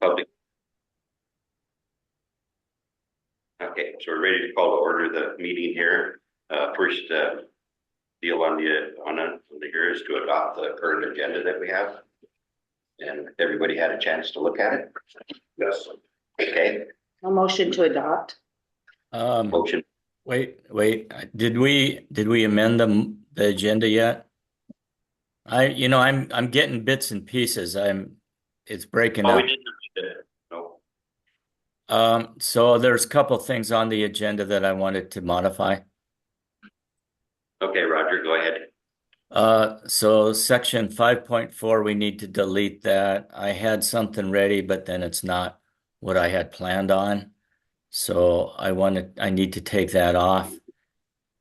Public. Okay, so we're ready to call to order the meeting here. First deal on the here is to adopt the current agenda that we have. And everybody had a chance to look at it? Yes. Okay. A motion to adopt. Motion. Wait, did we amend the agenda yet? I'm getting bits and pieces. It's breaking Oh, up. we didn't. No. So there's a couple things on the agenda that I wanted to modify. Okay, Roger, go ahead. So section 5.4, we need to delete that. I had something ready, but then it's not what I had planned on. So I need to take that off.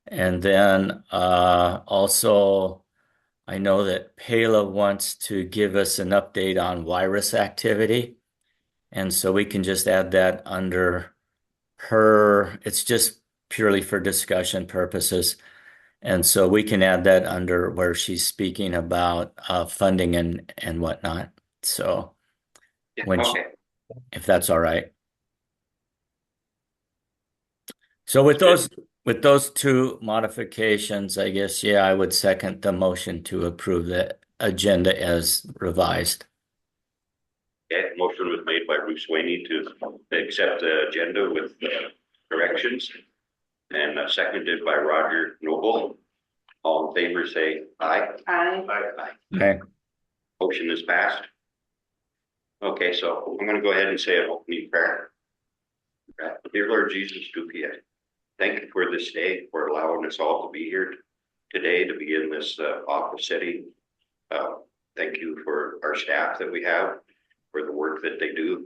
And then also I know that Payla wants to give us an update on virus activity. And so we can just add that under her. It's just purely for discussion purposes. And so we can add that under where she's speaking about funding and whatnot. So when Okay. if that's all right. So with those two modifications, I guess, yeah, I would second the motion to approve the agenda as revised. Okay, motion was made by Bruce Swaney to accept the agenda with corrections, and seconded by Roger Noble. All in favor, say aye. Aye. Aye. Okay. Motion is passed. Okay, so I'm going to go ahead and say an opening prayer. Dear Lord Jesus, thank you for this day, for allowing us all to be here today to be in this office setting. Thank you for our staff that we have, for the work that they do.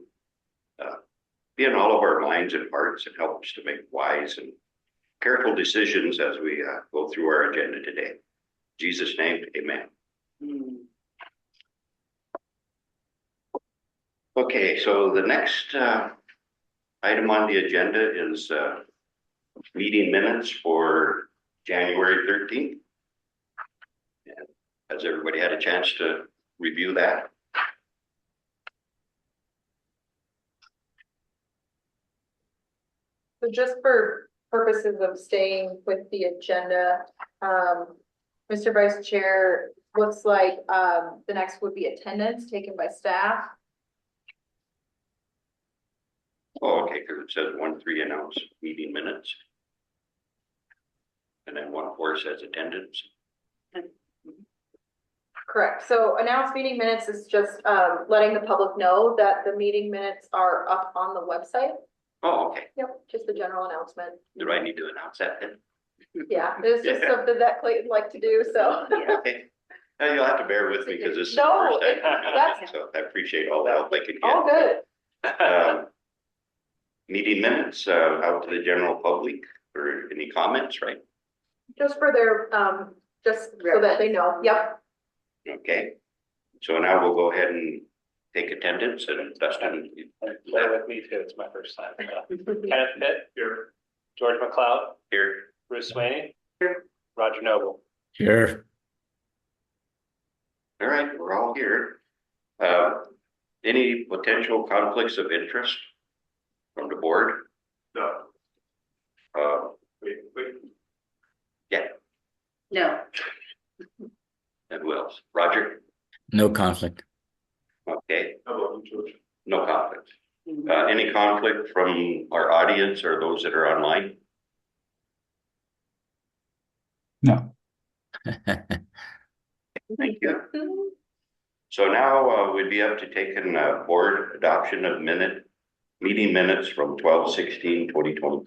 Be in all of our minds and hearts and help us to make wise and careful decisions as we go through our agenda today. In Jesus' name, amen. Okay, so the next item on the agenda is meeting minutes for January 13th. And has everybody had a chance to review that? So just for purposes of staying with the agenda, Mr. Vice Chair, looks like the next would be attendance taken by staff. Oh, okay, because it says 1-3 announce meeting minutes. And then 1-4 says attendance. Correct. So announced meeting minutes is just letting the public know that the meeting minutes are up on the website. Oh, okay. Yep, just a general announcement. Do I need to announce that then? Yeah, it's just something that Clayton liked to do, so. Okay. Now you'll have to bear with me because this is No, the first time. that's So I appreciate all the help I could get. all good. Meeting minutes out to the general public or any comments, right? Just for their, just so that they know. Yep. Okay. So now we'll go ahead and take attendance, and Dustin. Play with me too. It's my first time. Kenneth Pitt here. George McLeod Here. Bruce Swaney here. Roger Noble Here. All right, we're all here. Any potential conflicts of interest from the board? No. Wait. Yeah. No. And who else? Roger? No conflict. Okay, How about you, George? no conflict. Any conflict from our audience or those that are online? No. Thank you. So now we'd be up to taking board adoption of meeting minutes from 12/16/2025.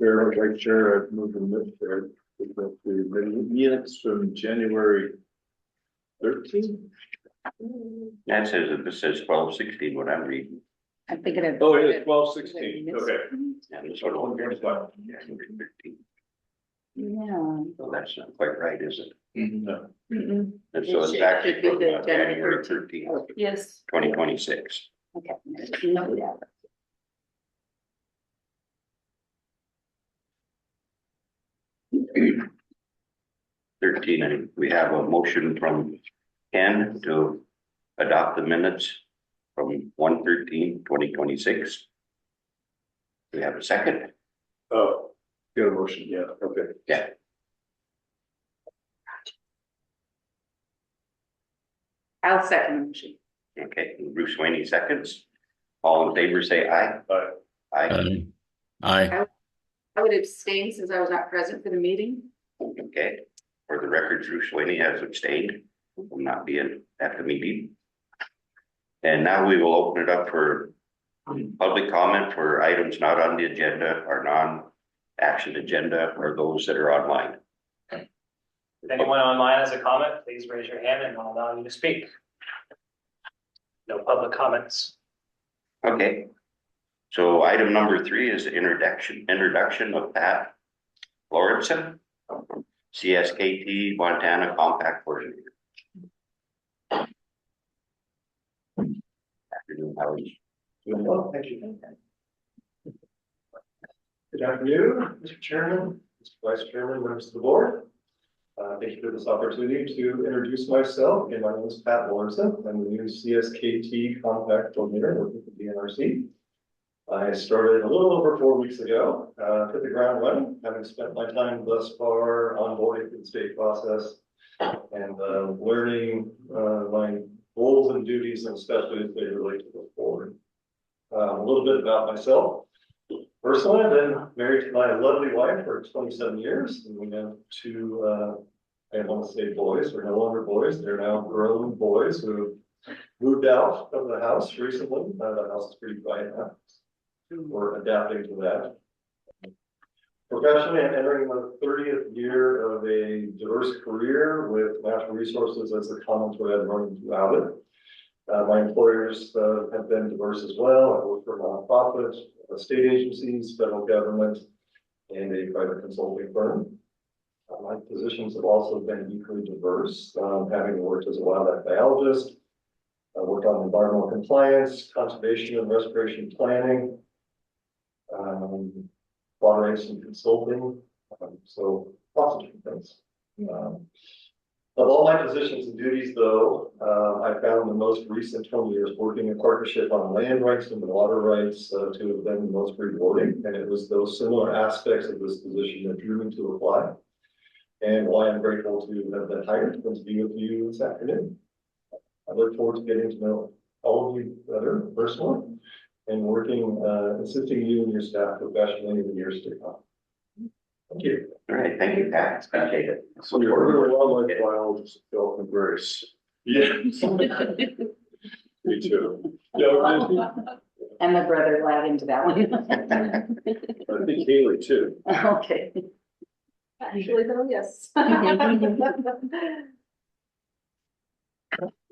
Vice Chair, I've moved the minutes from January 13th. That says, this says 12/16 what I'm reading. I'm thinking of. Oh, it is 12/16. Okay. And this one over here is what, January 13th. Yeah. So that's not quite right, is it? No. Mm-mm. And so it's It actually should be from the January 13th. 13th, Yes. 2026. Okay. No doubt. 13, and we have a motion from Ken to adopt the minutes from 1/13/2026. We have a second. Oh, got a motion, yeah, okay. Yeah. I'll second the motion. Okay, Bruce Sweeney seconds. All in favor, say aye. Aye. Aye. Aye. I would abstain since I was not present for the meeting. Okay, for the record, Bruce Sweeney has abstained from not being at the meeting. And now we will open it up for public comment for items not on the agenda or non-action agenda or those that are online. If anyone online has a comment, please raise your hand and I'll allow you to speak. No public comments. Okay. So item number 3 is introduction of Pat Lawrenson, CSKT Montana Compact Coordinator. Afternoon, how are you? Doing well, thank you. Good afternoon, Mr. Chairman, Mr. Vice Chairman, members of the board. Thank you for this opportunity to introduce myself. Again, my name is Pat Lawrenson. I'm the new CSKT Compact Coordinator working for the NRC. I started a little over 4 weeks ago, hit the ground running, having spent my time thus far onboarding through the state process and learning my roles and duties, and especially as they relate to the board. A little bit about myself. Personally, I've been married to my lovely wife for 27 years, and we have 2, I want to say boys, they're no longer boys, they're now grown boys who moved out of the house recently. The house is pretty quiet now. We're adapting to that. Professionally, I'm entering my 30th year of a diverse career with natural resources as a common thread running throughout it. My employers have been diverse as well. I've worked for nonprofits, state agencies, federal government, and a private consulting firm. My positions have also been equally diverse, having worked as a wildlife biologist. I worked on environmental compliance, conservation and restoration planning, water rights and consulting, so lots of different things. Of all my positions and duties, though, I found the most recent 20 years working in partnership on land rights and water rights to have been the most rewarding. And it was those similar aspects of this position that drew me to apply, and why I'm grateful to have been hired and to be with you this afternoon. I look forward to getting to know all of you better personally and working, assisting you and your staff professionally in the years to come. Thank you. All right, thank you, Pat. Appreciate it. So you're a wildlife biologist, Phil and Grace. Yeah. Me too. Yeah, And my brother will add into that one. I think Haley too. Okay. Actually, though, yes.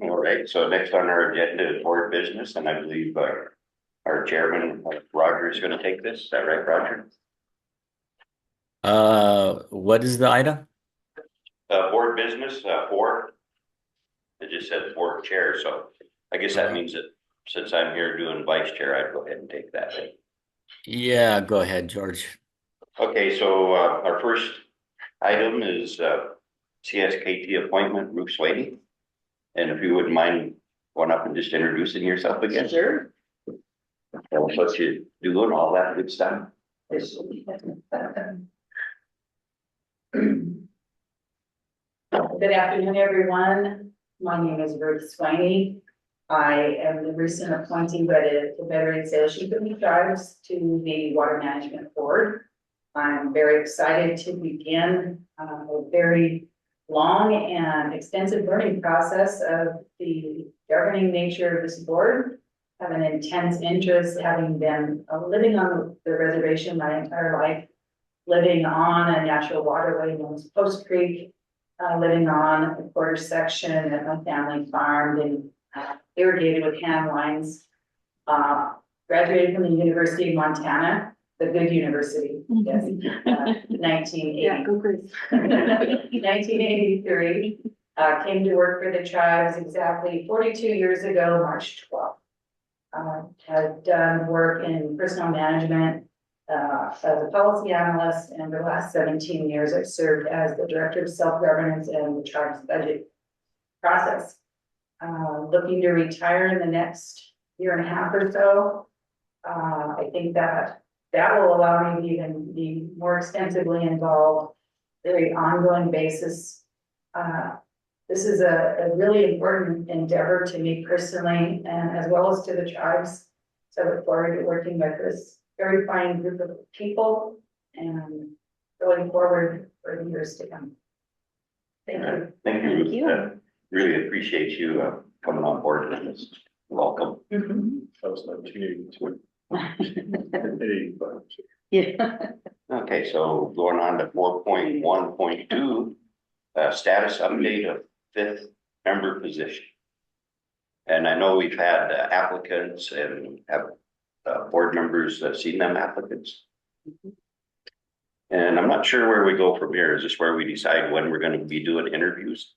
All right, so next on our agenda is board business, and I believe our chairman, Roger, is going to take this. Is that right, Roger? What is the item? Board business, 4. It just says board chair, so I guess that means that since I'm here doing vice chair, I'd go ahead and take that. Right? Yeah, go ahead, George. Okay, so our first item is CSKT appointment, Ruth Sweeney. And if you wouldn't mind going up and just introducing yourself again. Sure. Tell us what you do and all that good stuff. Good afternoon, everyone. My name is Ruth Sweeney. I am the recent appointee by the Confederated Salish Chieftain Tribes to the Water Management Board. I'm very excited to begin a very long and extensive learning process of the governing nature of this board. I have an intense interest, having been living on the reservation my entire life, living on a natural waterway known as Post Creek, living on a quarter section that my family farmed and irrigated with hand lines. Graduated from the University of Montana, the good university, yes, 1980. Yeah, go Chris. 1983, came to work for the tribes exactly 42 years ago, March 12th. Had done work in personnel management, As a policy analyst, and for the last 17 years, I've served as the director of self-governance and the tribe's budget process. Looking to retire in the next year and a half or so. I think that will allow me to even be more extensively involved, very ongoing basis. This is a really important endeavor to me personally, and as well as to the tribes. So I look forward to working with this very fine group of people and going forward for the years to come. Thank you. Thank you. Thank you. Really appreciate you coming on board with this. Welcome. That was 1982. 85. Yeah. Okay, so going on to 4.1.2, status update of 5th member position. And I know we've had applicants and have board members seen them applicants. And I'm not sure where we go from here. Is this where we decide when we're going to be doing interviews?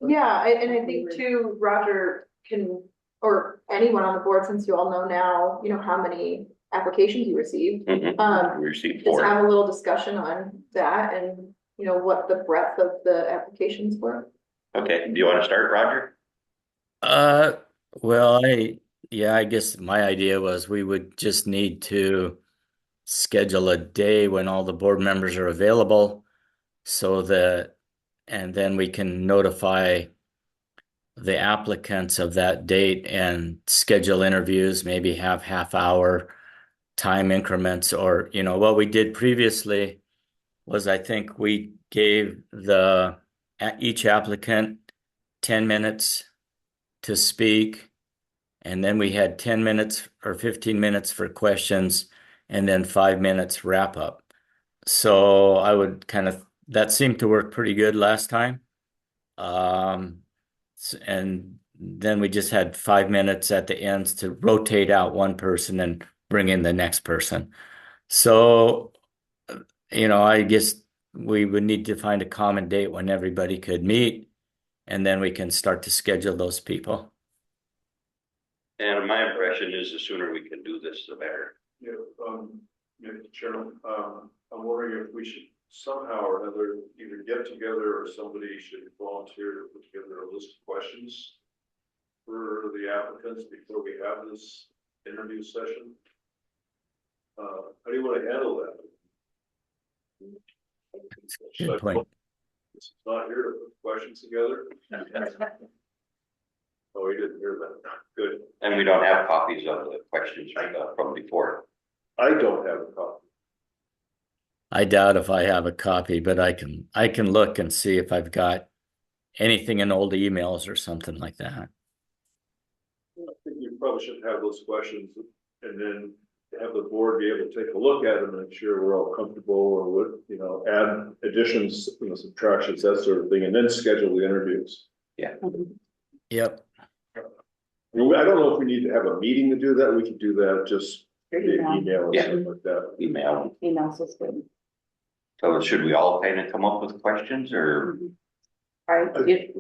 Yeah, and I think too, Roger can, or anyone on the board, since you all know now, you know, how many applications you received. We received Just 4. have a little discussion on that and, you know, what the breadth of the applications were. Okay, do you want to start, Roger? Well, I guess my idea was we would just need to schedule a day when all the board members are available so that, and then we can notify the applicants of that date and schedule interviews, maybe have half-hour time increments, or, you know, what we did previously was I think we gave each applicant 10 minutes to speak, and then we had 10 minutes or 15 minutes for questions, and then 5 minutes wrap up. So I would that seemed to work pretty good last time. And then we just had 5 minutes at the ends to rotate out one person and bring in the next person. So, you know, I guess we would need to find a common date when everybody could meet, and then we can start to schedule those people. And my impression is the sooner we can do this, the better. Yeah, Mr. Chairman, I'm wondering if we should somehow or another either get together or somebody should volunteer to put together a list of questions for the applicants before we have this interview session. How do you want to handle that? Good point. It's not here to put questions together. Oh, we didn't hear that. Good. And we don't have copies of the questions from before. I don't have a copy. I doubt if I have a copy, but I can look and see if I've got anything in old emails or something like that. I think you probably should have those questions and then have the board be able to take a look at them and make sure we're all comfortable, or what, you know, add additions, you know, subtractions, that sort of thing, and then schedule the interviews. Yeah. Yep. I don't know if we need to have a meeting to do that. We could do that just via email or Yeah. something like that. Email. Emails is good. So should we all kind of come up with questions, or?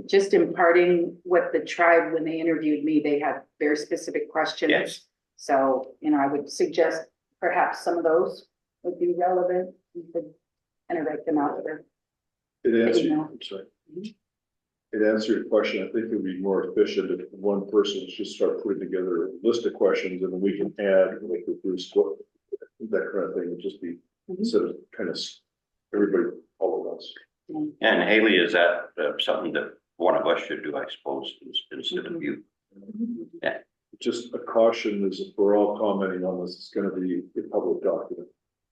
Just imparting what the tribe, when they interviewed me, they had very specific questions. Yes. So, you know, I would suggest perhaps some of those would be relevant. You could kind of write them out there. It answered, Email. I'm sorry. It answered your question. I think it would be more efficient if one person just start putting together a list of questions and then we can add, like with Bruce, that kind of thing, would just be instead of kind of everybody, all of us. And Haley, is that something that one of us should do, I suppose, instead of you? Yeah. Just a caution is if we're all commenting on this, it's gonna be a public document.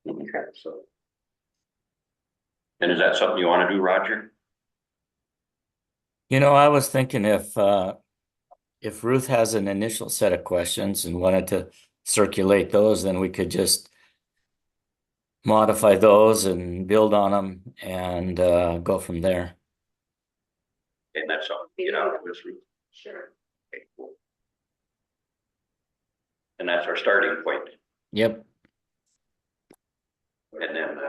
Okay. So. And is that something you want to do, Roger? You know, I was thinking if Ruth has an initial set of questions and wanted to circulate those, then we could just modify those and build on them and go from there. And that's something to get out of this, Ruth. Sure. Okay, cool. And that's our starting point. Yep. And then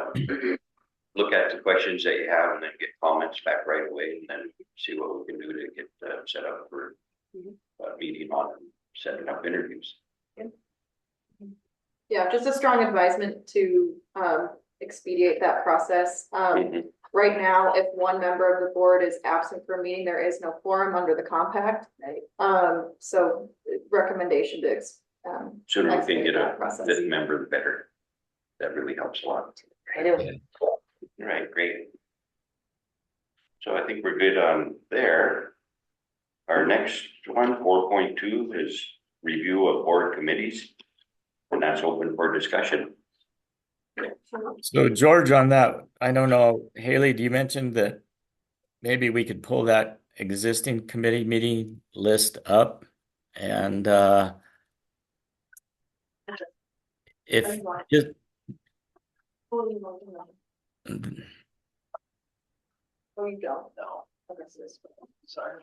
look at the questions that you have and then get comments back right away, and then see what we can do to get set up for a meeting on and setting up interviews. Yeah, just a strong advisement to expedite that process. Mhm. Right now, if one member of the board is absent for a meeting, there is no quorum under the compact. So recommendation to Sooner we can expedite get that a process. fifth member, the better. That really helps a lot. I do. All right, great. So I think we're good on there. Our next one, 4.2, is review of board committees. And that's open for discussion. So George, on that, I don't know, Haley, do you mention that maybe we could pull that existing committee meeting list up and if just Oh, you don't know. Sorry.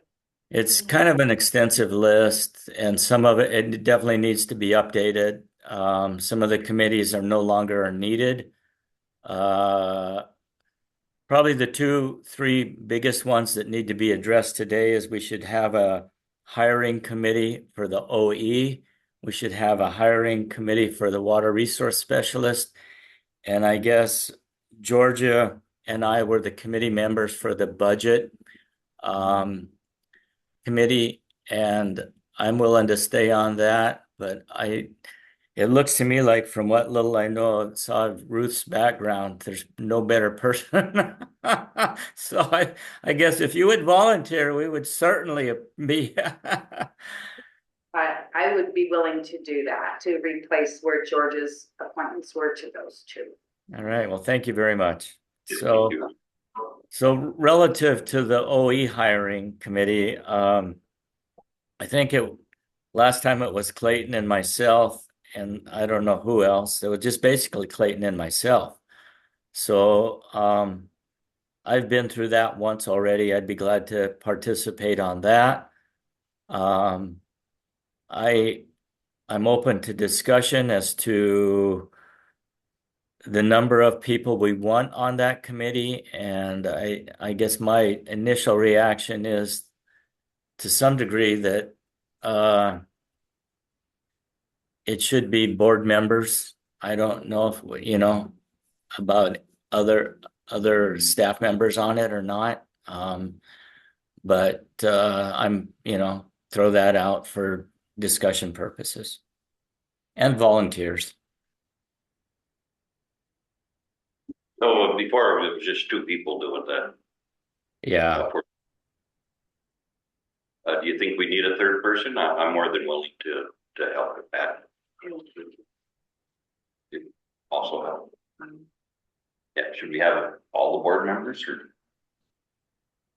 it's kind of an extensive list and some of it definitely needs to be updated. Some of the committees are no longer needed. Probably the two, three biggest ones that need to be addressed today is we should have a hiring committee for the OE. We should have a hiring committee for the water resource specialist. And I guess Georgia and I were the committee members for the budget committee, and I'm willing to stay on that, but it looks to me like from what little I know, saw Ruth's background, there's no better person. So I guess if you would volunteer, we would certainly be. I would be willing to do that, to replace where George's appointments were to those two. All right, well, thank you very much. Thank So, you. so relative to the OE hiring committee, I think last time it was Clayton and myself, and I don't know who else. It was just basically Clayton and myself. So I've been through that once already. I'd be glad to participate on that. I'm open to discussion as to the number of people we want on that committee, and I guess my initial reaction is to some degree that it should be board members. I don't know if about other staff members on it or not. But I'm throw that out for discussion purposes and volunteers. So before it was just two people doing that. Yeah. Do you think we need a third person? I'm more than willing to help with that. Also help. Yeah, should we have all the board members or?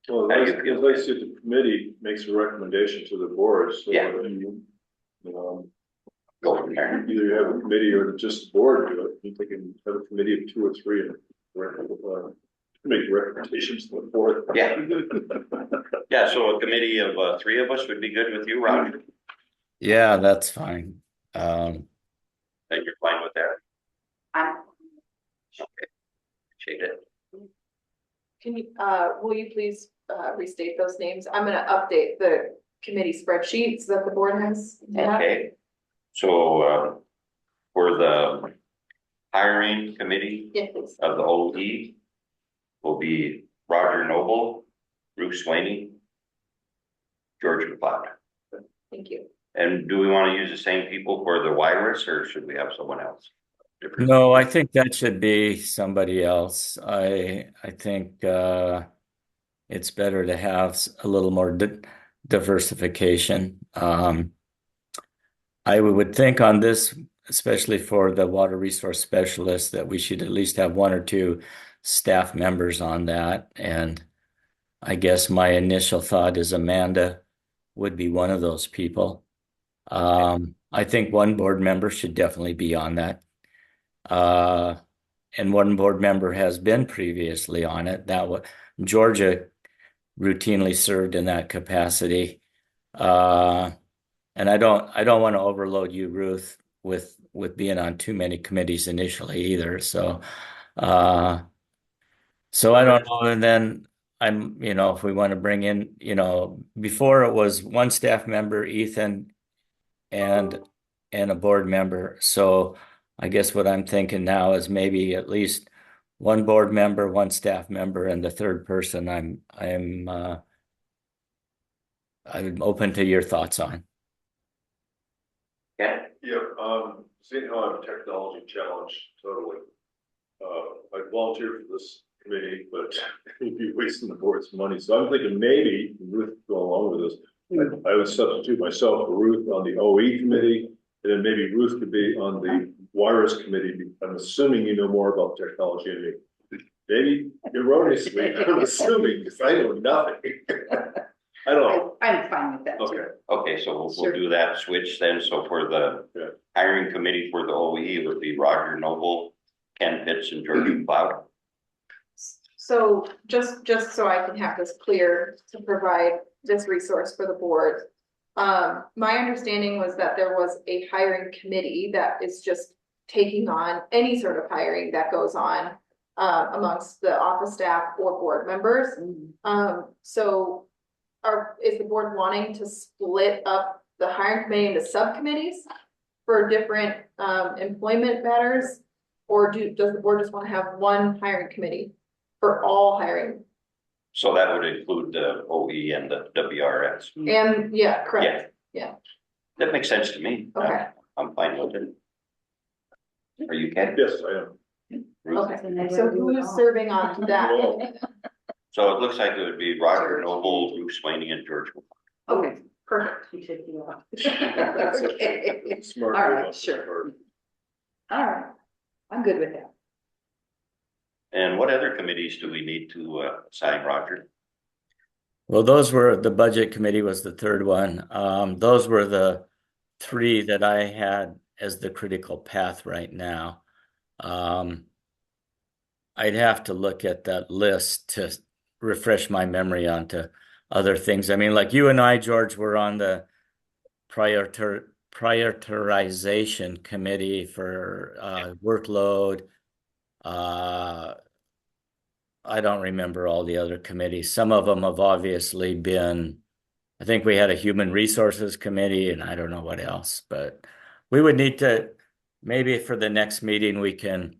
Well, How as do you feel? I see the committee makes a recommendation to the board, so. Yeah. Go from there. Either you have a committee or just the board do it, you can have a committee of two or three and make recommendations to the board. Yeah. Yeah, so a committee of three of us would be good with you, Roger? Yeah, that's fine. And you're fine with that? I'm Okay. Appreciate it. Can you, will you please restate those names? I'm gonna update the committee spreadsheets that the board has. Okay. So for the hiring committee Yeah, please. of the OE will be Roger Noble, Bruce Swaney, George McLeod. Thank you. And do we want to use the same people for the virus or should we have someone else? Different? No, I think that should be somebody else. I think it's better to have a little more diversification. I would think on this, especially for the water resource specialist, that we should at least have one or two staff members on that. And I guess my initial thought is Amanda would be one of those people. I think one board member should definitely be on that. And one board member has been previously on it. Georgia routinely served in that capacity. And I don't want to overload you, Ruth, with being on too many committees initially either. So I don't know. And then if we want to bring in, before it was one staff member, Ethan, and a board member. So I guess what I'm thinking now is maybe at least one board member, one staff member, and the third person I'm open to your thoughts on. Yeah, Yeah, seeing how I'm technology challenged, totally. I volunteered for this committee, but you'd be wasting the board's money, so I'm thinking maybe Ruth go along with this. I would substitute myself for Ruth on the OE committee, and then maybe Ruth could be on the wireless committee. I'm assuming you know more about technology than me. Maybe erroneously, I'm assuming, because I know nothing. I don't know. I'm fine with that. too. Okay, okay, so we'll Sure. do that switch then. So for the Yeah. hiring committee for the OE, it would be Roger Noble, Ken Pitts, and George McLeod. So just so I can have this clear to provide this resource for the board. My understanding was that there was a hiring committee that is just taking on any sort of hiring that goes on amongst the office staff or board members. So is the board wanting to split up the hiring committee into subcommittees for different employment matters? Or does the board just want to have one hiring committee for all hiring? So that would include the OE and the WRS. And yeah, correct. That makes sense to me. Okay. I'm fine with it. Are you Ken? yes, I am. Ruth? Okay, so who is serving on that? So it looks like it would be Roger Noble, Bruce Swaney, and George McLeod. Okay, perfect. You should be off. Okay. Smart. All right, move on this sure. part. All right, I'm good with that. And what other committees do we need to assign Roger? Well, the budget committee was the third one. Those were the three that I had as the critical path right now. I'd have to look at that list to refresh my memory onto other things. I mean, like you and I, George, were on the prioritization committee for workload. I don't remember all the other committees. Some of them have obviously been, I think we had a human resources committee and I don't know what else, but we would need to, maybe for the next meeting, we can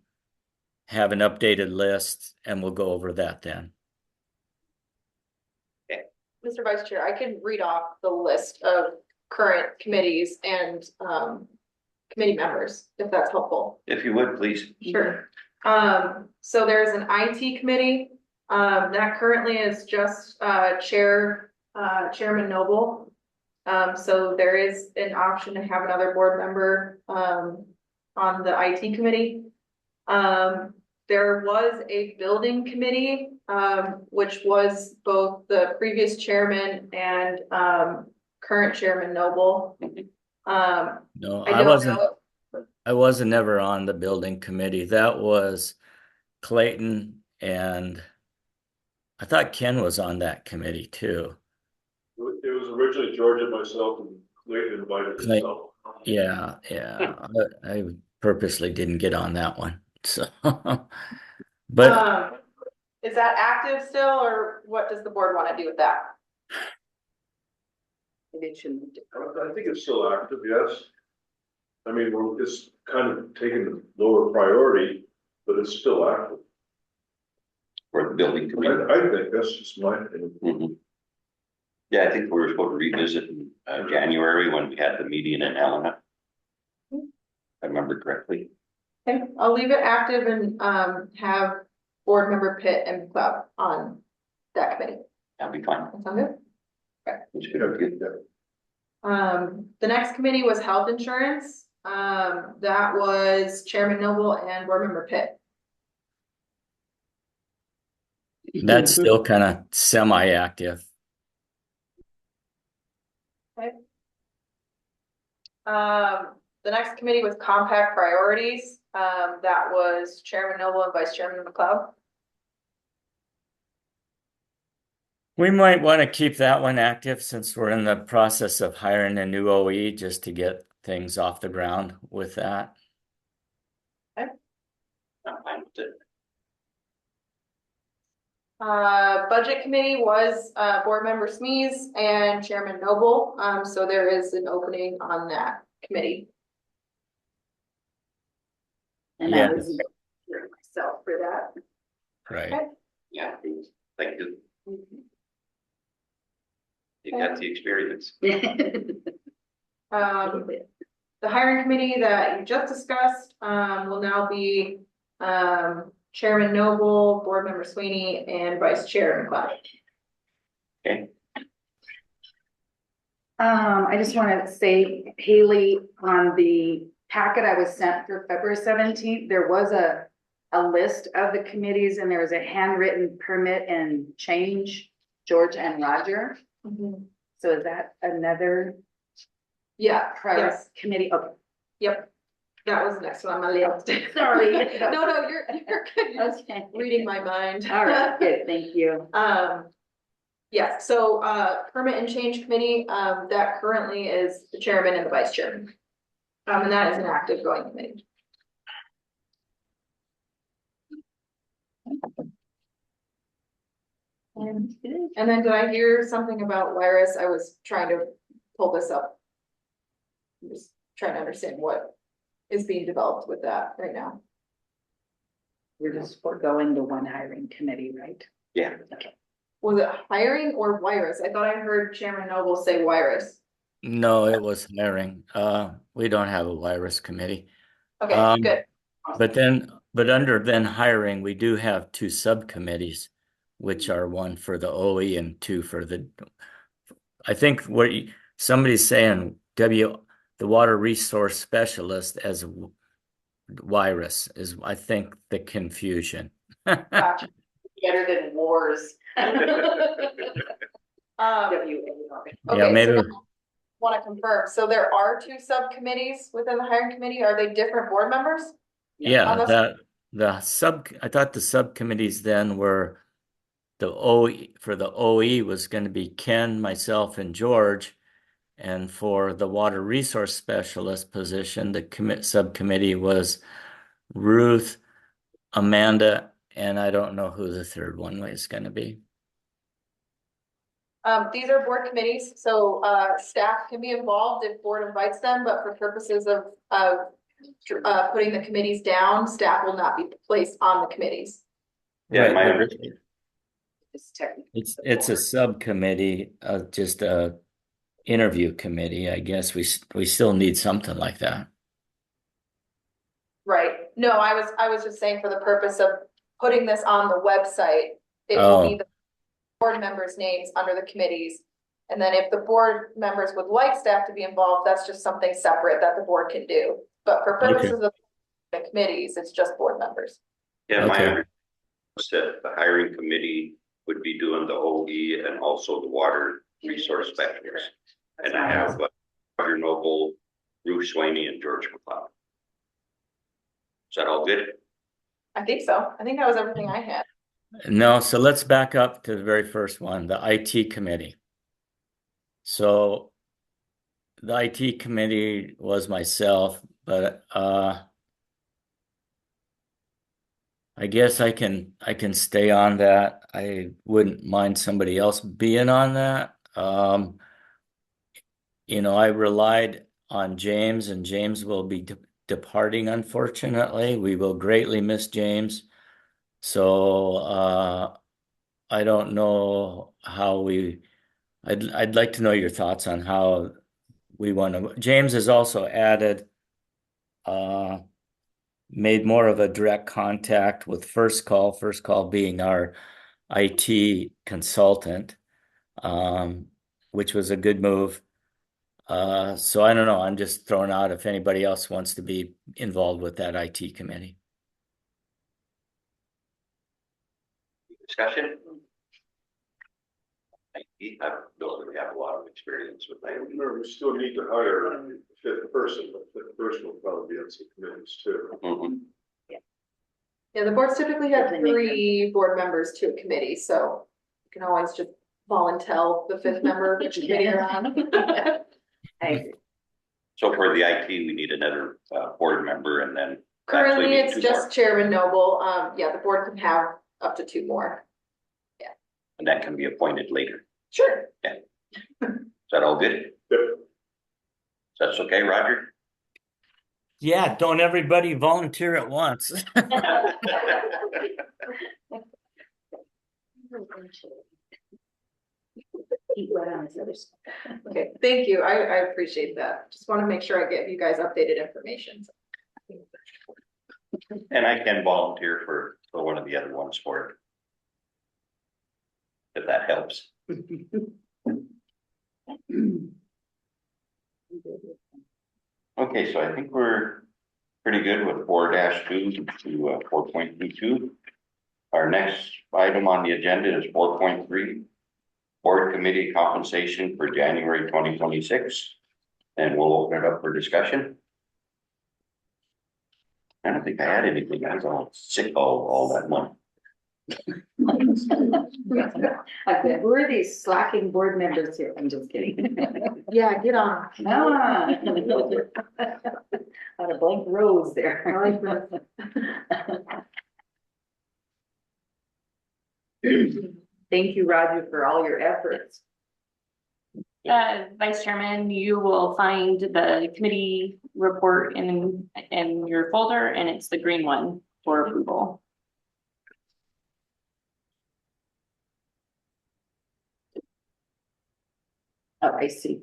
have an updated list and we'll go over that then. Mr. Vice Chair, I can read off the list of current committees and committee members, if that's helpful. If you would, please. Sure. So there's an IT committee, that currently is just, Chairman Noble. So there is an option to have another board member, on the IT committee. There was a building committee, which was both the previous chairman and, current Chairman Noble. No, I don't know. I wasn't ever on the building committee. That was Clayton and I thought Ken was on that committee too. It was originally George and myself, and Clayton invited himself. Yeah. I purposely didn't get on that one. So, but Is that active still, or what does the board want to do with that? Maybe it shouldn't. I think it's still active, yes. I mean, it's kind of taking the lower priority, but it's still active. For the building committee. I think that's just my opinion. Mhm. Yeah, I think we were supposed to revisit in January when we had the meeting in Helena. If I remember correctly. Okay, I'll leave it active and have board member Pitt and Club on that committee. That'd be fine. That sound good? That's good. The next committee was health insurance. That was Chairman Noble and board member Pitt. that's still kind of semi-active. The next committee was compact priorities. That was Chairman Noble and Vice Chairman McLeod. We might want to keep that one active since we're in the process of hiring a new OE just to get things off the ground with that. I'm fine with it. Budget committee was board member Smees and Chairman Noble. So there is an opening on that committee. And Yeah. I was myself for that. Right. Yeah, thank you. You got the experience. The hiring committee that you just discussed, will now be, Chairman Noble, Board Member Sweeney, and Vice Chair McLeod. Okay, I just want to say, Haley, on the packet I was sent for February 17th, there was a list of the committees and there was a handwritten permit and change, George and Roger. So is that another Yeah, prior yes, committee? Okay, yep. That was next one on my list. sorry. No, you're good. You're just Okay. reading my mind. All right, good, thank you. Yeah, so, permit and change committee, that currently is the chairman and the vice chairman. And that is an active going committee. And then did I hear something about Wireless? I was trying to pull this up. I'm just trying to understand what is being developed with that right now. We're just foregoing the one hiring committee, right? yeah, Was it hiring or Wireless? I thought I heard Chairman Noble say Wireless. No, it was hiring. We don't have a virus committee. Okay, good. But under then hiring, we do have two subcommittees, which are one for the OE and two for I think somebody's saying the water resource specialist as virus is, I think, the confusion. Gotcha. Better than wars. Okay, Yeah, maybe. so want to confirm, so there are two subcommittees within the hiring committee, are they different board members? Yeah, On this- I thought the subcommittees then were the OE, for the OE was going to be Ken, myself, and George. And for the water resource specialist position, the subcommittee was Ruth, Amanda, and I don't know who the third one is going to be. These are board committees, so, staff can be involved if board invites them, but for purposes of, putting the committees down, staff will not be placed on the committees. yeah, Right, my but understanding. it's a subcommittee, just a interview committee. I guess we still need something like that. Right, no, I was just saying for the purpose of putting this on the website, it will Oh. be the board members' names under the committees. And then if the board members would like staff to be involved, that's just something separate that the board can do. But for purposes of the committees, it's just board members. Yeah, my Okay. understanding was that the hiring committee would be doing the OE and also the water resource specialist. And I have Roger Noble, Ruth Swaney, and George McLeod. Is that all good? I think so. I think that was everything I had. No, so let's back up to the very first one, the IT committee. So the IT committee was myself, but I guess I can stay on that. I wouldn't mind somebody else being on that. I relied on James, and James will be departing, unfortunately. We will greatly miss James. So I don't know how I'd like to know your thoughts on how we want to. James has also added, made more of a direct contact with First Call being our IT consultant, which was a good move. So I don't know. I'm just throwing out if anybody else wants to be involved with that IT committee. Discussion? I don't really have a lot of experience with that. Remember, we still need to hire a fifth person, but the fifth person will probably be on some committees too. Mhm. Yeah, the boards typically have 3 board members to a committee, so you can always just volunteer the 5th member which committee you're on. I agree. So for the IT, we need another board member and then. Currently, actually need it's 2 just more. Chairman Noble. Yeah, the board can have up to 2 more. And that can be appointed later. Sure. Is that all good? Yep. That's okay, Roger? Yeah, don't everybody volunteer at once. Eat right on this other stuff. Okay, thank you. I appreciate that. Just want to make sure I get you guys updated information. And I can volunteer for one of the other ones for it. If that helps. Okay, so I think we're pretty good with 4-2 to 4.22. Our next item on the agenda is 4.3. Board committee compensation for January 2026. And we'll open it up for discussion. I don't think I had anything. I was all sick all that month. Who are these slacking board members here? I'm just kidding. Yeah, get on. Ah. Out of blank rows there. Thank you, Roger, for all your efforts. Vice Chairman, you will find the committee report in your folder, and it's the green one for approval. Oh, I see.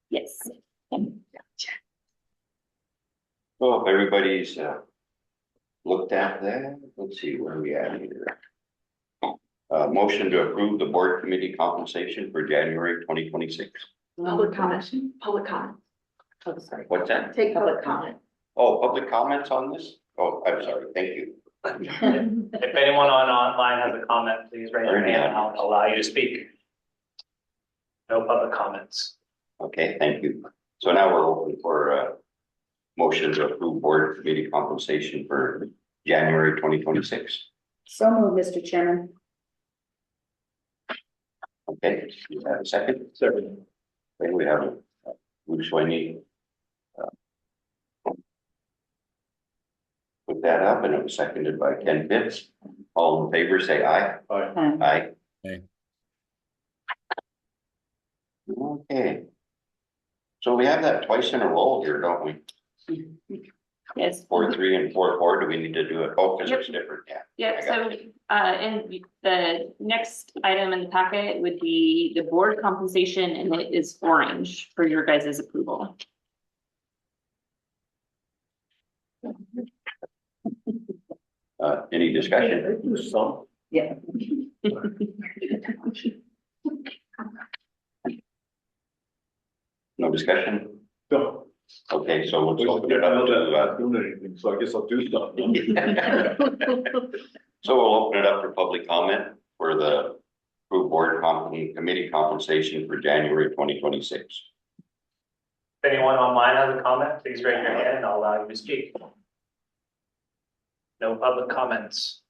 Yes. So if everybody's looked at that, let's see where we at here. Motion to approve the board committee compensation for January 2026. Public comment, public comment. Oh, sorry. What's that? Take public comment. Oh, public comments on this? Oh, I'm sorry. Thank you. If anyone online has a comment, please raise your hand and I'll allow you to speak. No public comments. Okay, thank you. So now we're open for motion to approve board committee compensation for January 2026. So moved, Mr. Chairman. Okay, you have a second? Second. Okay, we have Bruce Sweeney. Put that up and it was seconded by Ken Pitts. All in favor, say aye. Aye. Aye. Aye. Okay. So we have that twice in a row here, don't we? Yes. 4-3 and 4-4. Do we need to do it? Oh, because Yep. it's different. Yeah. Yep, I got so and the next item in the packet would be the board compensation, and it is orange for your guys' approval. Any discussion? Do some. Yeah. No discussion? No. Okay, so we'll open it I up know that I'm to, not doing anything, so I guess I'll do something. so we'll open it up for public comment for the approved board committee compensation for January 2026. If anyone online has a comment, please raise your hand and I'll allow you to speak. No public comments.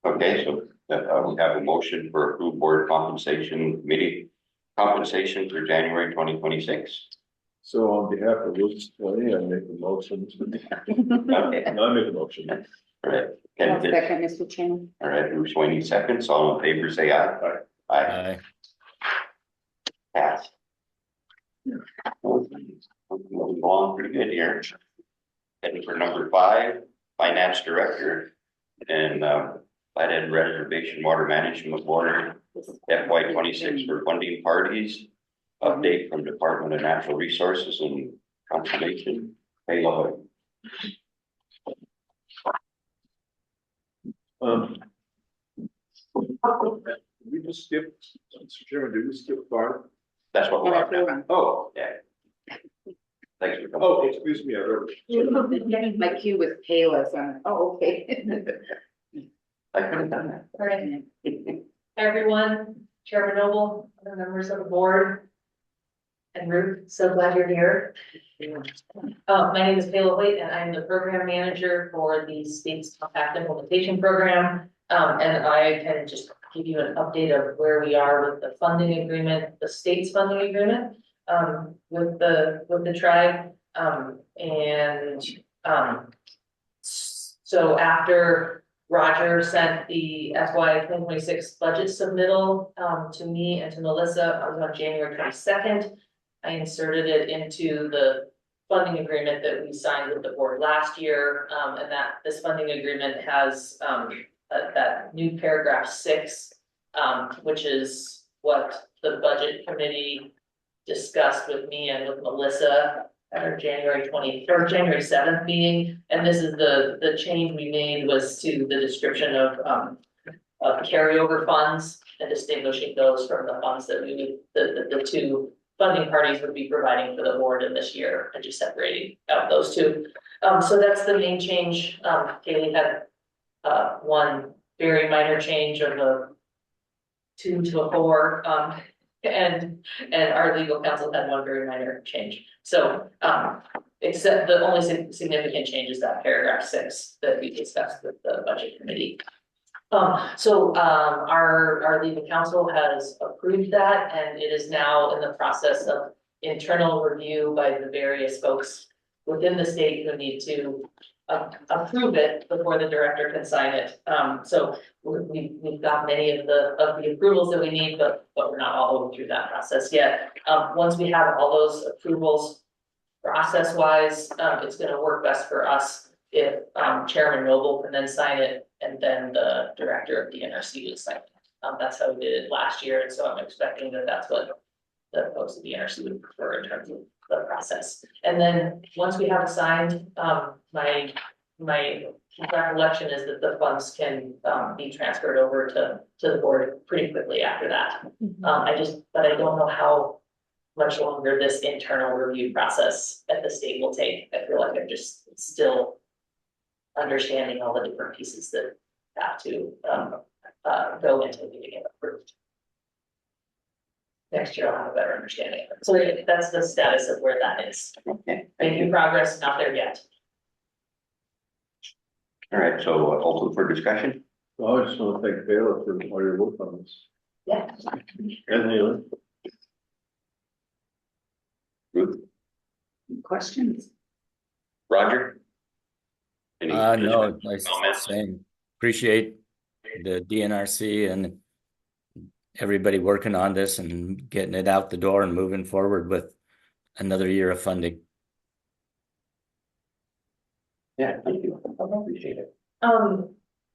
Okay, so we have a motion for approved board compensation committee compensation for January 2026. So on behalf of Lucas Twenty, I make the motion. Okay, I make the motion. all right. Ken One Pitts. second, Mr. Chairman. All right, Bruce Sweeney seconds. All in favor, say aye. Aye. Aye. Aye. Pass. Moving along pretty good here. Heading for number 5, finance director and Flathead Reservation Water Management Board FY 26 for funding parties. Update from Department of Natural Resources and Conservation. Hey, Lloyd. We just skipped, Mr. Chairman, did we skip fire? That's what we're on now. Oh, yeah. Thanks for coming. Oh, excuse me, I read. My cue was Kayla, so I'm, oh, okay. I could have done that. All right, everyone, Chairman Noble, other members of the board. And Ruth, so glad you're here. My name is Kayla Hoyt and I'm the program manager for the state's compact implementation program. And I can just give you an update of where we are with the funding agreement, the state's funding agreement, with the tribe. So after Roger sent the FY 2026 budget submittal to me and to Melissa. It was on January 22nd. I inserted it into the funding agreement that we signed with the board last year, and that this funding agreement has that new paragraph 6, which is what the budget committee discussed with me and with Melissa at our January 7th meeting. And this is the change we made was to the description of carryover funds and distinguishing those from the funds that we would, the two funding parties would be providing for the board in this year, and just separating out those two. So that's the main change. Kaylee had one very minor change of a 2 to a 4, and our legal counsel had one very minor change. So except the only significant change is that paragraph 6 that we discussed with the budget committee. Our legal counsel has approved that, and it is now in the process of internal review by the various folks within the state who need to approve it before the director can sign it. So we've got many of the approvals that we need, but we're not all the way through that process yet. Once we have all those approvals process wise, it's going to work best for us if Chairman Noble can then sign it, and then the director of the NRC would sign it. That's how we did it last year, and so I'm expecting that that's what the folks of the NRC would prefer in terms of the process. And then once we have it signed, my recollection is that the funds can be transferred over to the board pretty quickly after that. But I don't know how much longer this internal review process at the state will take. I feel like I'm just still understanding all the different pieces that have to go into getting it approved. Next year I'll have a better understanding. So that's the status of where that is. Okay, Making progress, not there yet. all right, so open for discussion. Well, I just want to thank Baylor for all your work on this. Yeah. And Haley. Ruth, Questions? Roger? Any No, comments? saying appreciate the DNRC and everybody working on this and getting it out the door and moving forward with another year of funding. Yeah, thank you. Appreciate it.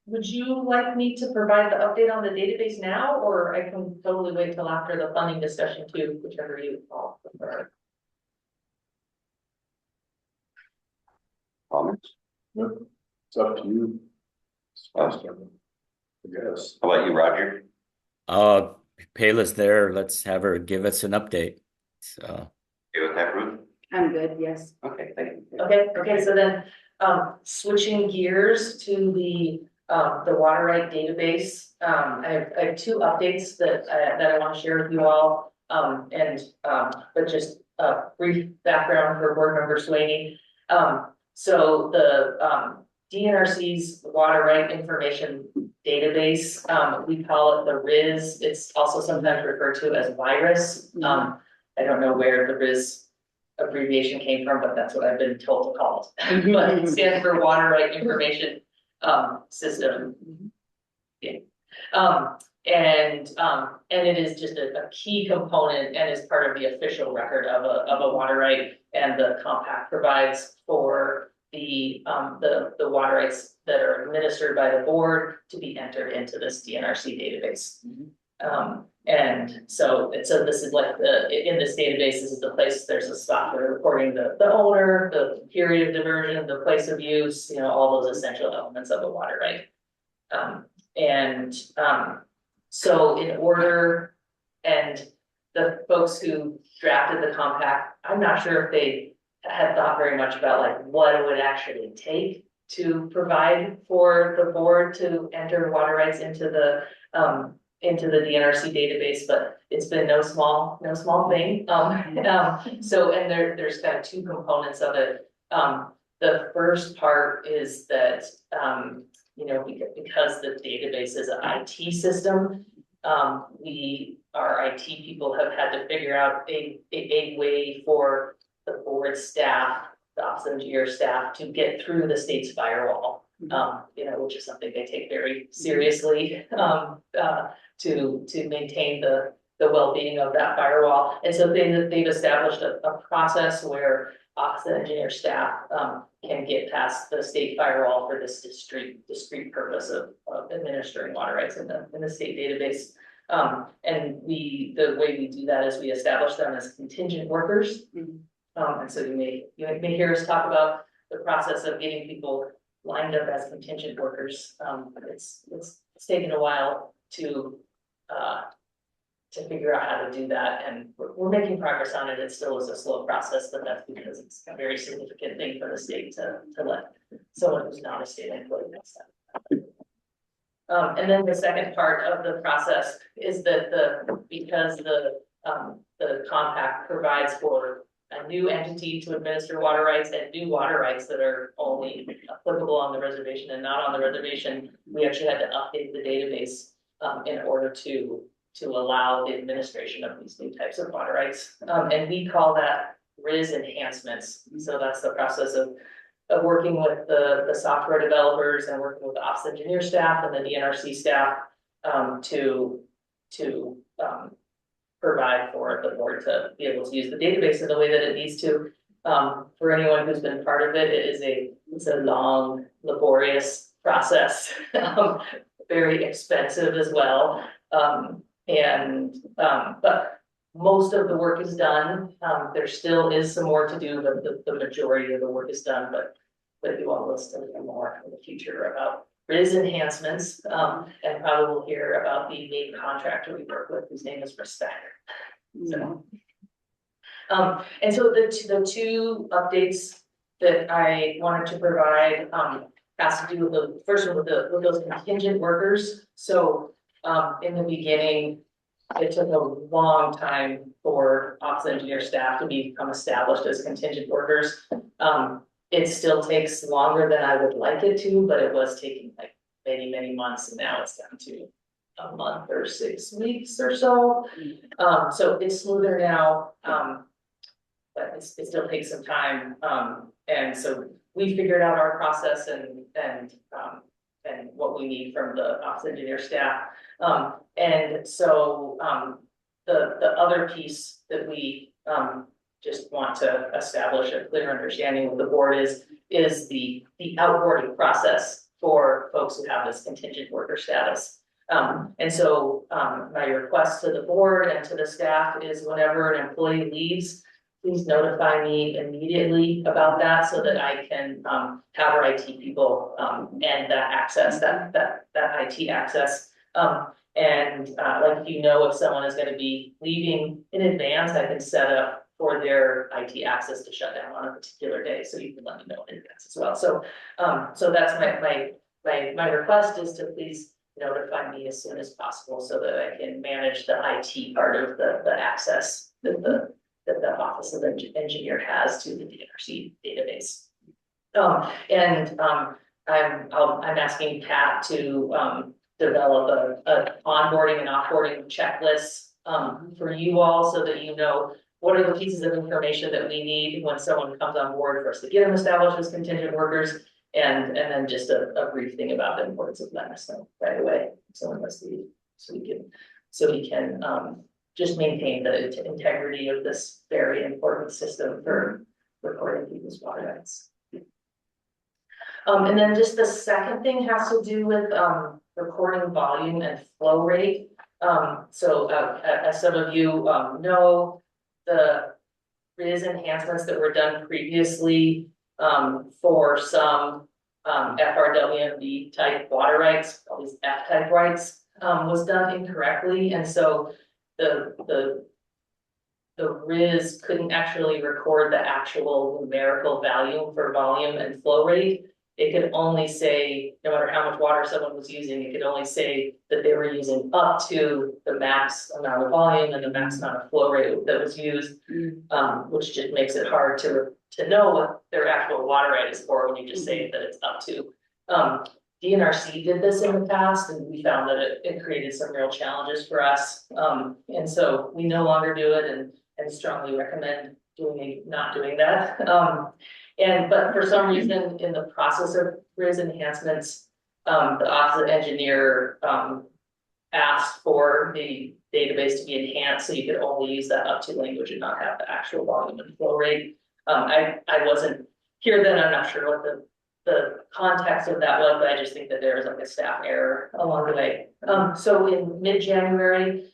Would you like me to provide the update on the database now, or I can totally wait till after the funding discussion too, whichever you all prefer. Comments? It's up to you. I guess. How about you, Roger? Payla's there. Let's have her give us an update. So Okay with that, Ruth? I'm good, yes. Okay, thank you. Okay, so then, switching gears to the water right database. I have 2 updates that I want to share with you all. But just a brief background for board member Swaney. So the DNRC's water right information database, we call it the RIS. It's also sometimes referred to as virus. I don't know where the RIS abbreviation came from, but that's what I've been told to call it. But it stands for Water Right Information System. Yeah. And it is just a key component and is part of the official record of a water right, and the compact provides for the water rights that are administered by the board to be entered into this DNRC database. And so this is like in this database, this is the place, there's a spot for reporting the owner, the period of diversion, the place of use, all those essential elements of a water right. So in order, and the folks who drafted the compact, I'm not sure if they had thought very much about like what it would actually take to provide for the board to enter water rights into the DNRC database, but it's been no small thing. So, and there's kind of 2 components of it. The first part is that, because the database is an IT system, our IT people have had to figure out a way for the board staff, the Office of Engineer staff, to get through the state's firewall. which is something they take very seriously, to maintain the well-being of that firewall. And so they've established a process where office engineer staff, can get past the state firewall for this discrete purpose of administering water rights in the state database. And the way we do that is we establish them as contingent workers. And so you may hear us talk about the process of getting people lined up as contingent workers. It's taken a while to figure out how to do that, and we're making progress on it. It still is a slow process, but that's because it's a very significant thing for the state to let someone who's not a state employee do that. And then the second part of the process is that because the compact provides for a new entity to administer water rights and new water rights that are only applicable on the reservation and not on the reservation, we actually had to update the database in order to allow the administration of these new types of water rights. And we call that RIS enhancements. So that's the process of working with the software developers and working with the office engineer staff and the DNRC staff to provide for the board to be able to use the database in the way that it needs to. For anyone who's been part of it, it's a long, laborious process, very expensive as well. But most of the work is done. There still is some more to do, but the majority of the work is done, but you all will still hear more in the future about RIS enhancements, and probably we'll hear about the main contractor we work with, whose name is Respect. So, and so the two updates that I wanted to provide has to do with the first one with those contingent workers. So in the beginning, it took a long time for office engineer staff to become established as contingent workers. It still takes longer than I would like it to, but it was taking like many months, and now it's down to a month or 6 weeks or so. So it's smoother now, but it still takes some time. And so we figured out our process and what we need from the office engineer staff. And so the other piece that we just want to establish a clear understanding with the board is the outboarding process for folks who have this contingent worker status. And so my request to the board and to the staff is whenever an employee leaves, please notify me immediately about that so that I can have our IT people and that access, that IT access. And like, if someone is going to be leaving in advance, I can set up for their IT access to shut down on a particular day, so you can let me know in advance as well. So that's my request is to please notify me as soon as possible so that I can manage the IT part of the access that the Office of Engineer has to the DNRC database. I'm asking Pat to develop a onboarding and offboarding checklist for you all so that you know what are the pieces of information that we need when someone comes on board for us to get them established as contingent workers, and then just a brief thing about the importance of letting us know right away so we can just maintain the integrity of this very important system for recording people's water rights. And then just the second thing has to do with recording volume and flow rate. So as some of you know, the RIS enhancements that were done previously for some FRWMB type water rights, all these F type rights, was done incorrectly, and so the RIS couldn't actually record the actual numerical value for volume and flow rate. It could only say, no matter how much water someone was using, it could only say that they were using up to the max amount of volume and the max amount of flow rate that was used, which just makes it hard to know what their actual water right is for when you just say that it's up to. DNRC did this in the past, and we found that it created some real challenges for us. And so we no longer do it, and and strongly recommend not doing that. But for some reason, in the process of RIS enhancements, the office of engineer, asked for the database to be enhanced, so you could only use that up to language and not have the actual volume and flow rate. I wasn't here then, I'm not sure what the context of that was, but I just think that there was like a staff error along the way. So in mid-January,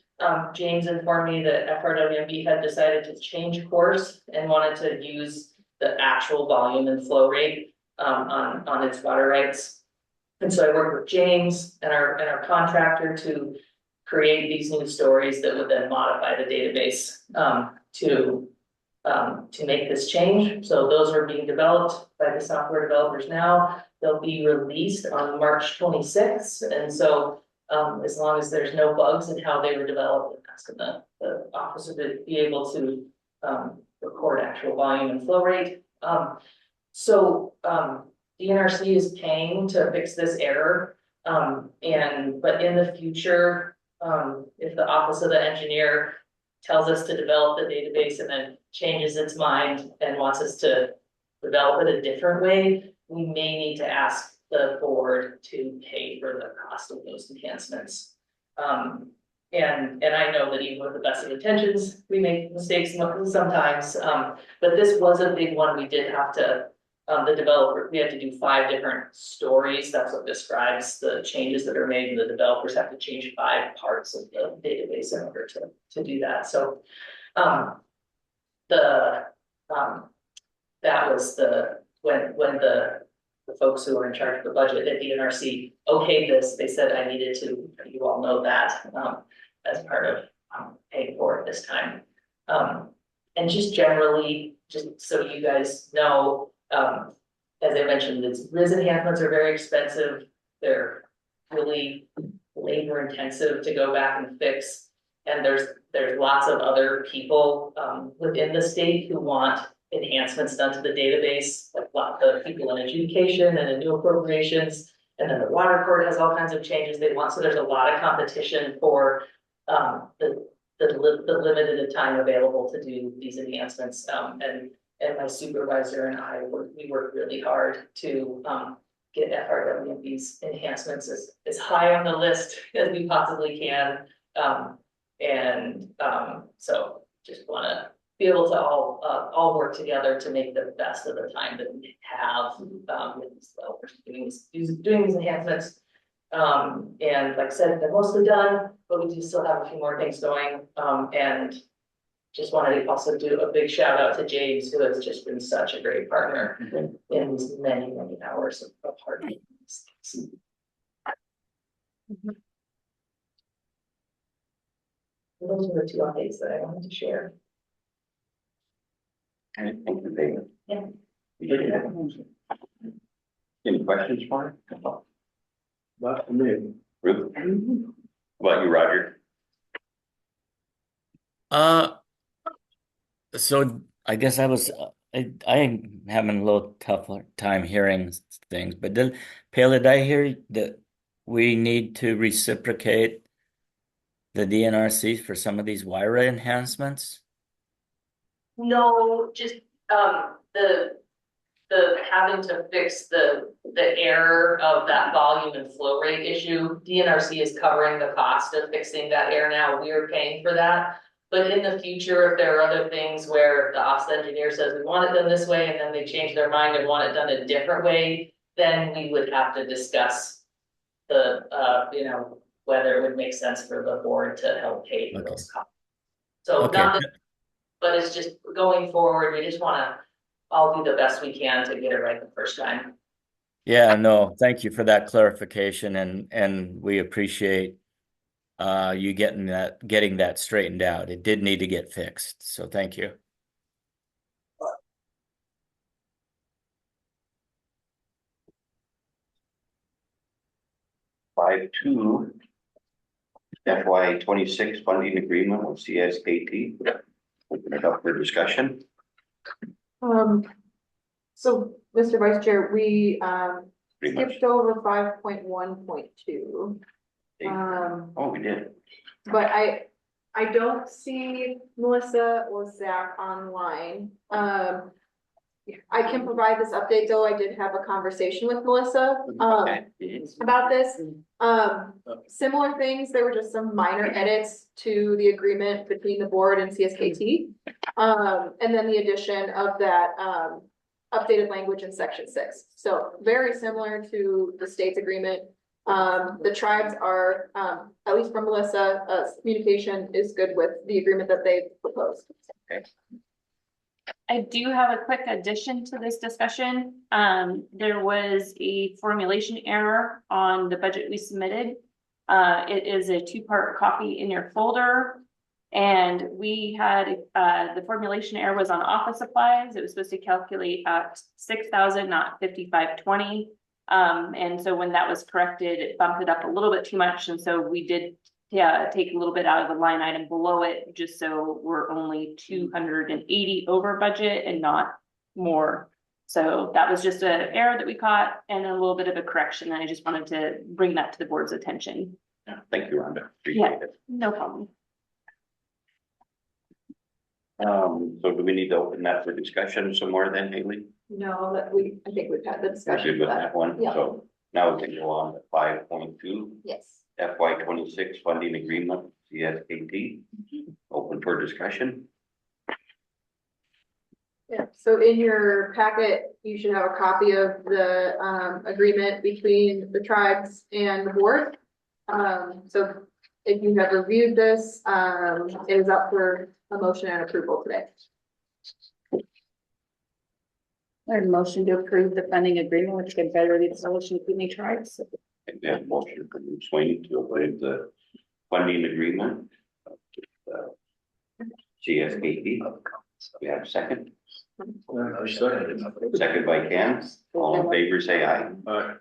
James informed me that FRWMB had decided to change course and wanted to use the actual volume and flow rate on its water rights. And so I worked with James and our contractor to create these new stories that would then modify the database to make this change. So those are being developed by the software developers now. They'll be released on March 26th. And so as long as there's no bugs in how they were developed, that's gonna the officer to be able to record actual volume and flow rate. DNRC is paying to fix this error. But in the future, if the office of the engineer tells us to develop the database and then changes its mind and wants us to develop it a different way, we may need to ask the board to pay for the cost of those enhancements. And I know that even with the best of intentions, we make mistakes sometimes, but this was a big one. We did have to, the developer, we had to do 5 different stories. That's what describes the changes that are made, and the developers have to change 5 parts of the database in order to do that. So that was when the folks who were in charge of the budget at DNRC okayed this, they said I needed to, you all know that, as part of paying for it this time. And just generally, just so you guys know, as I mentioned, RIS enhancements are very expensive. They're really labor intensive to go back and fix. And there's lots of other people within the state who want enhancements done to the database, like a lot of the people in adjudication and in new appropriations. And then the water court has all kinds of changes they want. So there's a lot of competition for the limited time available to do these enhancements. And my supervisor and I, we worked really hard to get FRWMB's enhancements as high on the list as we possibly can. So just want to be able to all work together to make the best of the time that we have with these developers doing these enhancements. And like I said, they're mostly done, but we do still have a few more things going. And just wanted to also do a big shout out to James, who has just been such a great partner in these many, many hours of hard work. Those were the 2 updates that I wanted to share. Okay, thank you, David. Yeah. Any questions for her? Not for me. Ruth? What about you, Roger? So I guess I'm having a little tougher time hearing things, but Pele, did I hear that we need to reciprocate the DNRC for some of these WIRA enhancements? No, just the having to fix the error of that volume and flow rate issue. DNRC is covering the cost of fixing that error now. We're paying for that. But in the future, if there are other things where the office engineer says we want it done this way, and then they change their mind and want it done a different way, then we would have to discuss the whether it would make sense for the board to help pay for those costs. So not that, but it's just going forward, we just want to all do the best we can to get it right the first time. Yeah, no, thank you for that clarification, and we appreciate you getting that straightened out. It did need to get fixed, so thank you. (5.2) FY26 funding agreement with CSKT. Open it up for discussion. So, Mr. Vice Chair, we Pretty much. skipped over 5.1.2. Oh, we did. But I don't see Melissa or Zach online. I can provide this update, though. I did have a conversation with Melissa, Okay. about this. Similar things, there were just some minor edits to the agreement between the board and CSKT. And then the addition of that, updated language in section 6. So very similar to the state's agreement. The tribes are, at least from Melissa, communication is good with the agreement that they proposed. Okay. I do have a quick addition to this discussion. There was a formulation error on the budget we submitted. It is a two-part copy in your folder. And we had, the formulation error was on office supplies. It was supposed to calculate at 6,000, not 5,520. And so when that was corrected, it bumped it up a little bit too much. And so we did take a little bit out of the line item below it, just so we're only 280 over budget and not more. So that was just an error that we caught and a little bit of a correction. And I just wanted to bring that to the board's attention. Yeah, thank you, Rhonda. Appreciate it. No problem. So do we need to open that for discussion some more then, Haley? No, I think we've had the We're discussion. good with that one? Yeah. So now we can go on to 5.2, Yes. FY26 funding agreement, CSKT. Open for discussion. Yeah, so in your packet, you should have a copy of the agreement between the tribes and the board. So if you have reviewed this, it is up for a motion and approval today. A motion to approve the funding agreement with the Confederated Solution of Kidney Tribes. And then motion from Sweeney to approve the funding agreement. CSKT. We have a second. Second by Ken. All in favor, say aye.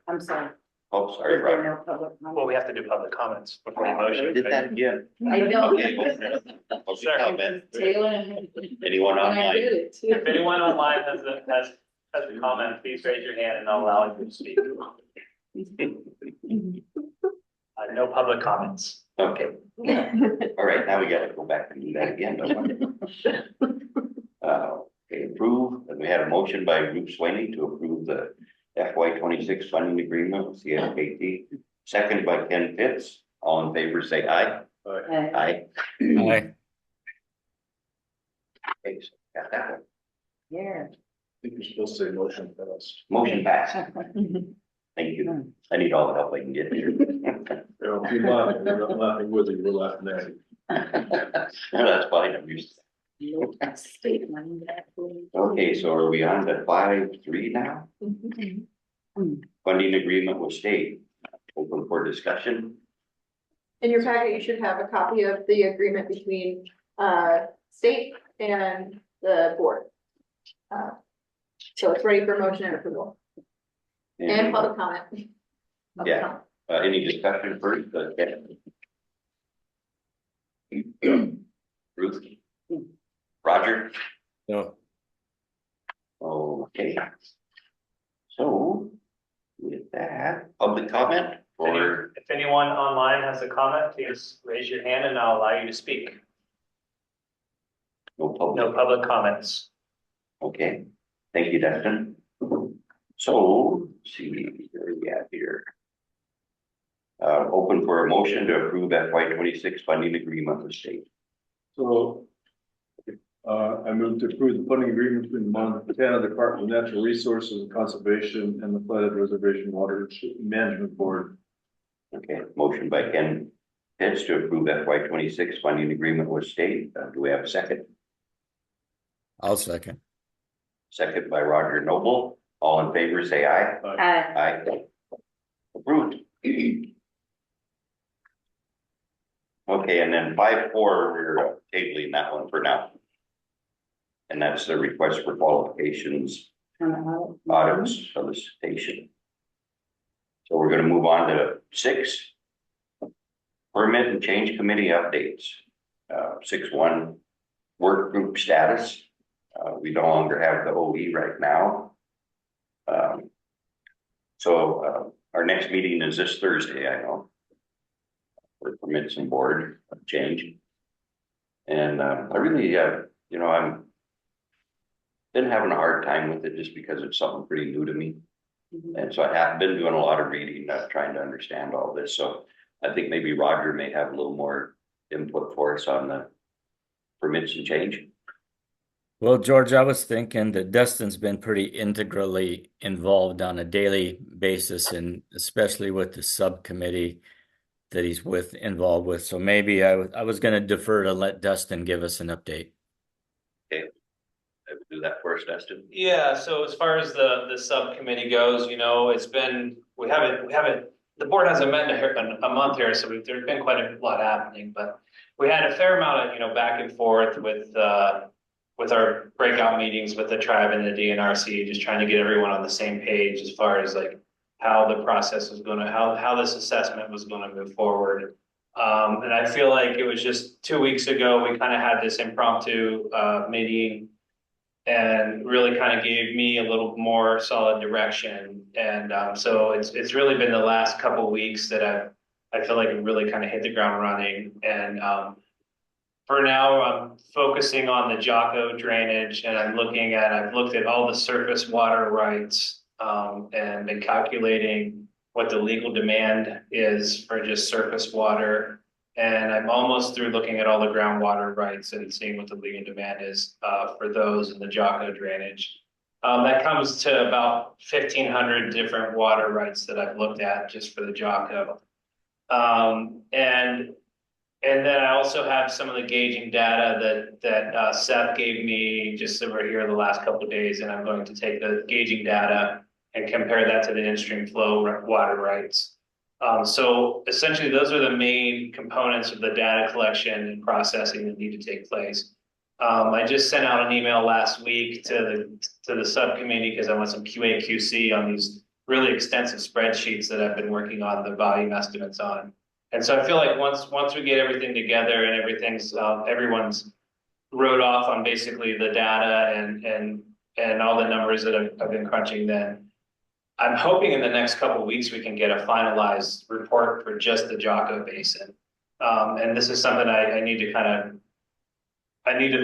I'm sorry. Oh, sorry, Is there Rob. no public Well, comment? we have to do public comments before the motion. Did that again. I know. Okay, well, Sure. comment. Taylor. Anyone And I online? did it too. If anyone online has a comment, please raise your hand and I'll allow you to speak. No public comments. Okay, all right, now we gotta go back and do that again, don't we? Okay, approve, and we had a motion by Bruce Sweeney to approve the FY26 funding agreement with CSKT. Second by Ken Pitts, all in favor, say aye. Aye. Aye. Okay, so got that one. Yeah. I think you're supposed to say motion passed. Motion passed, thank you, I need all the help I can get here. If you're laughing, we're not laughing with you, we're laughing at you. No, that's fine, I'm used to State money. that. Okay, so are we on to 5.3 now? Funding agreement with state, open for discussion. In your packet, you should have a copy of the agreement between state and the board. So it's ready for motion and approval and public comment. Yeah. Any discussion first? Ruth? Roger? No. Okay. So with that, public comment or If anyone online has a comment, please raise your hand and I'll allow you to speak. no public? No public comments. Okay, thank you, Dustin. So, let's see, where are we at here? Open for a motion to approve FY26 funding agreement with state. So, I move to approve the funding agreement between the Montana Department of Natural Resources and Conservation and the Flathead Reservation Water Management Board. Okay, motion by Ken Pitts to approve FY26 funding agreement with state. Do we have a second? I'll second. Second by Roger Noble. All in favor, say aye. Aye. Aye. Approved. Okay, and then 5.4, we're tabling that one for now. And that's the request for qualifications, audits, solicitation. So we're gonna move on to 6. Permit and change committee updates. 6.1, work group status. We no longer have the OE right now. So our next meeting is this Thursday, I know. For permits and board change. And, I really, I'm been having a hard time with it just because it's something pretty new to me. And so I have been doing a lot of reading, trying to understand all this. So I think maybe Roger may have a little more input for us on the permits and change. Well, George, I was thinking that Dustin's been pretty integrally involved on a daily basis, and especially with the subcommittee that he's involved with. So maybe I was going to defer to let Dustin give us an update. Okay. I would do that for us, Dustin. Yeah, so as far as the subcommittee goes, it's been, we haven't, the board hasn't met in a month here, so there's been quite a lot happening, but we had a fair amount of, back and forth with our breakout meetings with the tribe and the DNRC, just trying to get everyone on the same page as far as like how the process was gonna, how this assessment was gonna move forward. And I feel like it was just 2 weeks ago, we kind of had this impromptu meeting and really kind of gave me a little more solid direction. And so it's really been the last couple of weeks that I feel like it really kind of hit the ground running. And for now, I'm focusing on the Jocko drainage, and I've looked at all the surface water rights and been calculating what the legal demand is for just surface water. And I'm almost through looking at all the groundwater rights and seeing what the legal demand is for those in the Jocko drainage. That comes to about 1,500 different water rights that I've looked at just for the Jocko. And then I also have some of the gauging data that Seth gave me just over here the last couple of days, and I'm going to take the gauging data and compare that to the in-stream flow water rights. So essentially, those are the main components of the data collection and processing that need to take place. I just sent out an email last week to the subcommittee because I want some QA/QC on these really extensive spreadsheets that I've been working on the volume estimates on. And so I feel like once we get everything together and everyone's wrote off on basically the data and all the numbers that I've been crunching, then I'm hoping in the next couple of weeks we can get a finalized report for just the Jocko Basin. And this is something I need to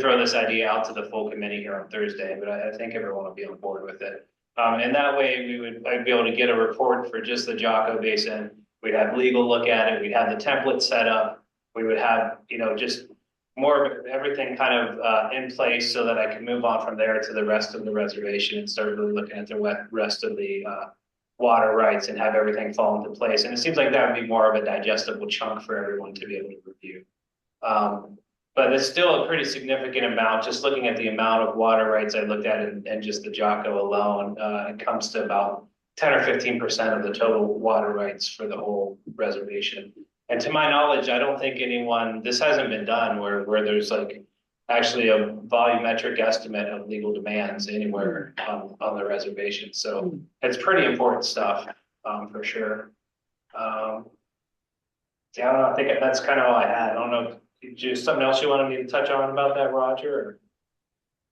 throw this idea out to the full committee here on Thursday, but I think everyone will be on board with it. And that way I'd be able to get a report for just the Jocko Basin. We'd have legal look at it. We'd have the template set up. We would have, just more of everything kind of in place so that I can move on from there to the rest of the reservation and start really looking at the rest of the water rights and have everything fall into place. And it seems like that would be more of a digestible chunk for everyone to be able to review. But it's still a pretty significant amount. Just looking at the amount of water rights I looked at and just the Jocko alone, it comes to about 10 or 15% of the total water rights for the whole reservation. And to my knowledge, I don't think this hasn't been done where there's like actually a volumetric estimate of legal demands anywhere on the reservation. So it's pretty important stuff for sure. Yeah, I don't know. I think that's kind of all I had. I don't know. Something else you wanted me to touch on about that, Roger? Or?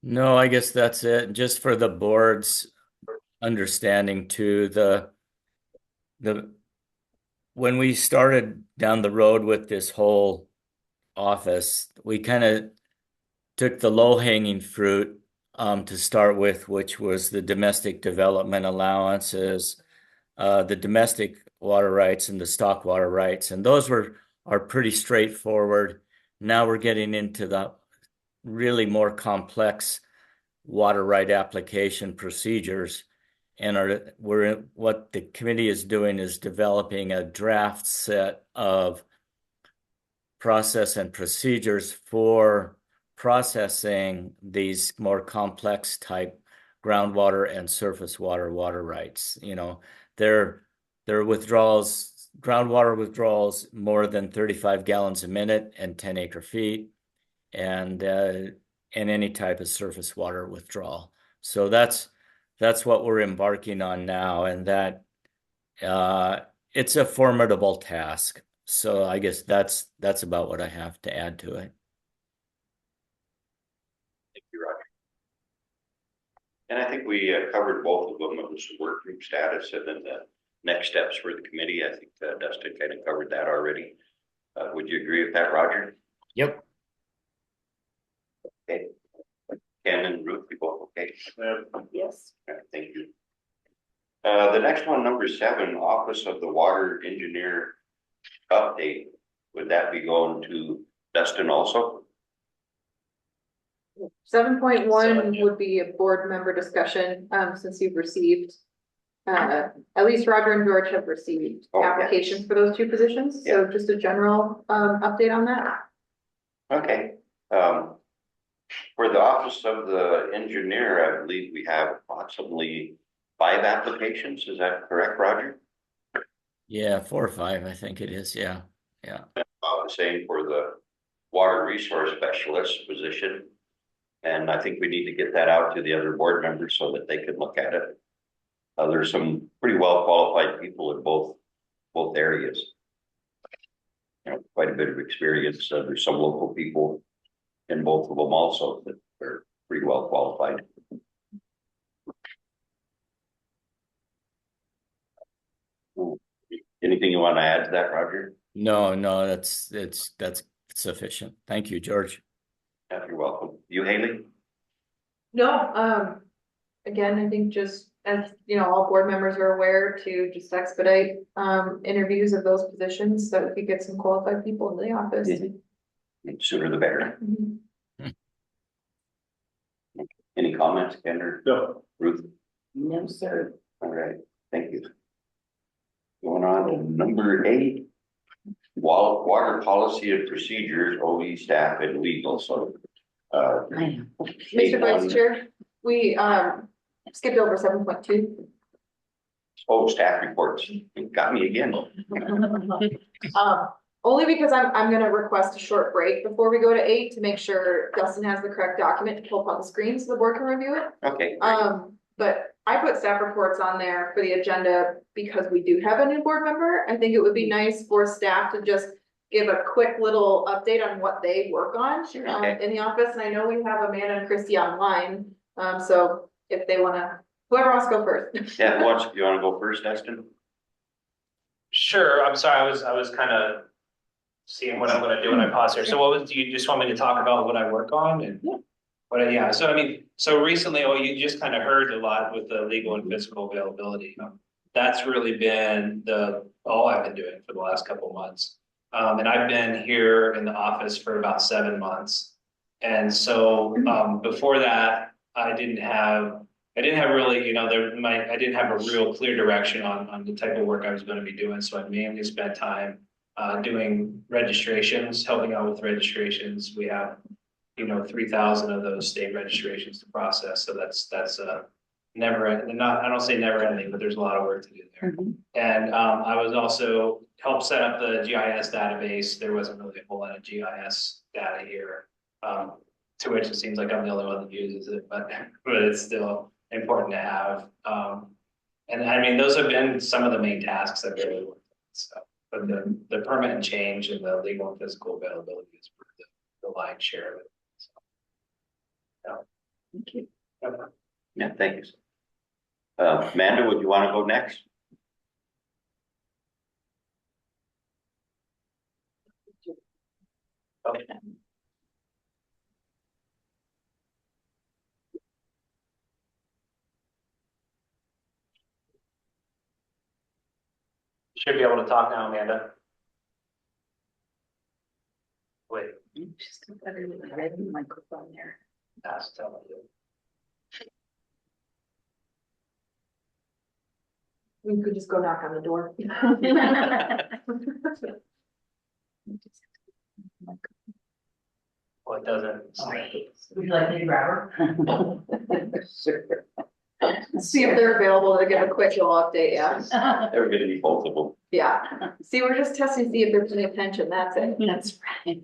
No, I guess that's it. Just for the board's understanding too, when we started down the road with this whole office, we kind of took the low-hanging fruit to start with, which was the domestic development allowances, the domestic water rights and the stock water rights, and those are pretty straightforward. Now we're getting into the really more complex water right application procedures. And what the committee is doing is developing a draft set of process and procedures for processing these more complex type groundwater and surface water rights. Their groundwater withdrawals more than 35 gallons a minute and 10 acre feet, and any type of surface water withdrawal. So that's what we're embarking on now, and that it's a formidable task. So I guess that's about what I have to add to it. Thank you, Roger. And I think we covered both of them. It was the work group status and then the next steps for the committee. I think Dustin kind of covered that already. Would you agree with that, Roger? Yep. Yes. Thank you. The next one, number 7, Office of the Water Engineer update. Would that be going to Dustin also? 7.1 would be a board member discussion, since you've received. At least Roger and George have received Oh, yeah. applications for those 2 positions, so just a general update on that. Okay. For the Office of the Engineer, I believe we have approximately 5 applications. Is that correct, Roger? Yeah, 4 or 5, I think it is. Yeah. About the same for the Water Resource Specialist position. And I think we need to get that out to the other board members so that they can look at it. There's some pretty well qualified people in both areas. Quite a bit of experience. There's some local people in both of them also that are pretty well qualified. Anything you want to add to that, Roger? No, that's sufficient. Thank you, George. Yeah, you're welcome. You, Haley? No, again, I think just as, all board members are aware to just expedite, interviews of those positions so we could get some qualified people in the office. The sooner the better. Mhm. Any comments, Ken or No. Ruth? No, sir. All right, thank you. Going on to number 8, water policy and procedures, OE staff and legal. So, I know. Mr. Vice Chair, we, skipped over 7.2. Oh, staff reports. You got me again. Only because I'm gonna request a short break before we go to 8 to make sure Dustin has the correct document to pull up on the screen so the board can review it. Okay. But I put staff reports on there for the agenda because we do have a new board member. I think it would be nice for staff to just give a quick little update on what they work on Okay. in the office. And I know we have Amanda and Christy online. So if they wanna, whoever wants to go first. Yeah, you wanna go first, Dustin? Sure, I'm sorry, I was kind of seeing what I'm gonna do when I pause here. So do you just want me to talk about what I work on and? Yeah. Yeah, so I mean, so recently, you just kind of heard a lot with the legal and physical availability. That's really been all I've been doing for the last couple of months. And I've been here in the office for about 7 months. And so, before that, I didn't have really, I didn't have a real clear direction on the type of work I was going to be doing. So I mainly spent time doing registrations, helping out with registrations. We have 3,000 of those state registrations to process. So that's never, I don't say never ending, but there's a lot of work to do there. And I was also helped set up the GIS database. There wasn't really a whole lot of GIS data here, to which it seems like I'm the only one that uses it, but it's still important to have. And I mean, those have been some of the main tasks I've really worked on. So, but the permit and change and the legal and physical availability is the lion's share of it. Thank you. Yeah, thanks. Amanda, would you want to go next? Okay. Should be able to talk now, Amanda. Wait, Just a better red microphone there. that's telling you. We could just go knock on the door. Well, it doesn't. Would you like me to grab her? Sure. See if they're available to give a quick little update, yeah. They're gonna be both of them. Yeah. See, we're just testing, see if they're paying attention, that's it. That's right.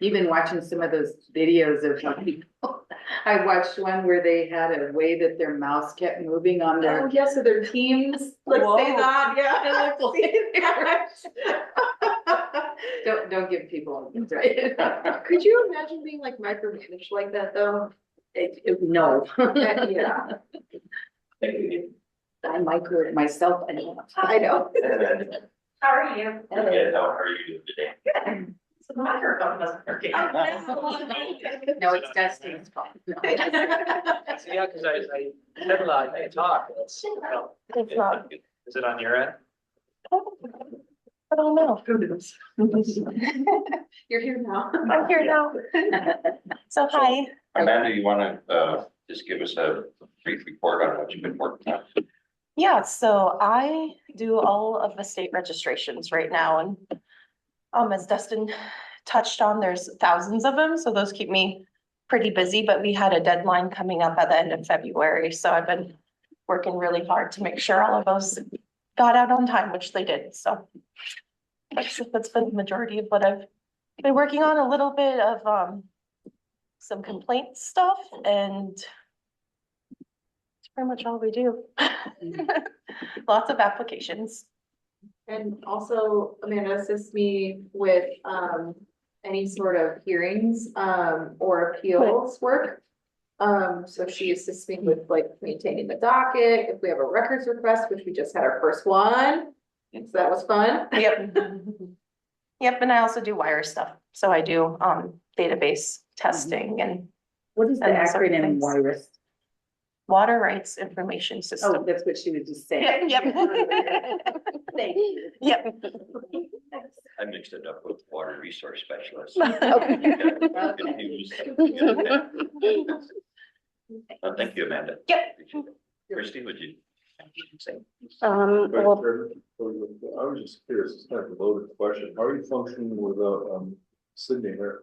You've been watching some of those videos of how people, I watched one where they had a way that their mouse kept moving on Oh, their. yeah, so their teams, like Whoa. say that, yeah. It looked like don't give people, right? Could you imagine being like micromanaged like that though? No. Yeah, I micro it myself. I know. How are you? Yeah, how are you doing today? The microphone wasn't working. No, it's Dustin's fault. No. Yeah, because I said a lot, I talk. It's not. Is it on your end? I don't know. You're here now. I'm here now. So hi. Amanda, you wanna, just give us a brief report on what you've been working on? Yeah, so I do all of the state registrations right now, and as Dustin touched on, there's thousands of them, so those keep me pretty busy, but we had a deadline coming up at the end of February, so I've been working really hard to make sure all of those got out on time, which they did, so that's been the majority of what I've been working on. A little bit of some complaint stuff, and pretty much all we do. Lots of applications. And also Amanda assists me with, any sort of hearings, or appeals work. So she assists me with like maintaining the docket, if we have a records request, which we just had our first one. So that was fun. Yep. Yep, and I also do wire stuff. So I do database testing and What is the And those sort of acronym things. WIRIS? water rights information Oh, system. that's what she was just saying. Yep. Thank you. Yep. I mixed it up with water resource specialist. Thank you, Amanda. Yep. Christie, would you say? Well, I was just curious, it's kind of a loaded question. How are you functioning without, Sydney here?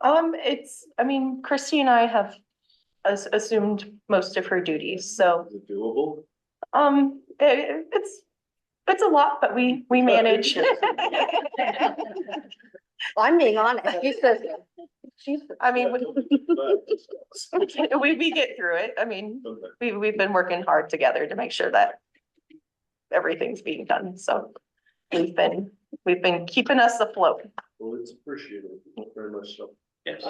I mean, Christy and I have assumed most of her duties, so, Is it doable? it's a lot, but we manage. I'm being honest. I mean, we get through it. I mean, Okay. we've been working hard together to make sure that everything's being done, so we've been keeping us afloat. Well, it's appreciated, very much so. Yes.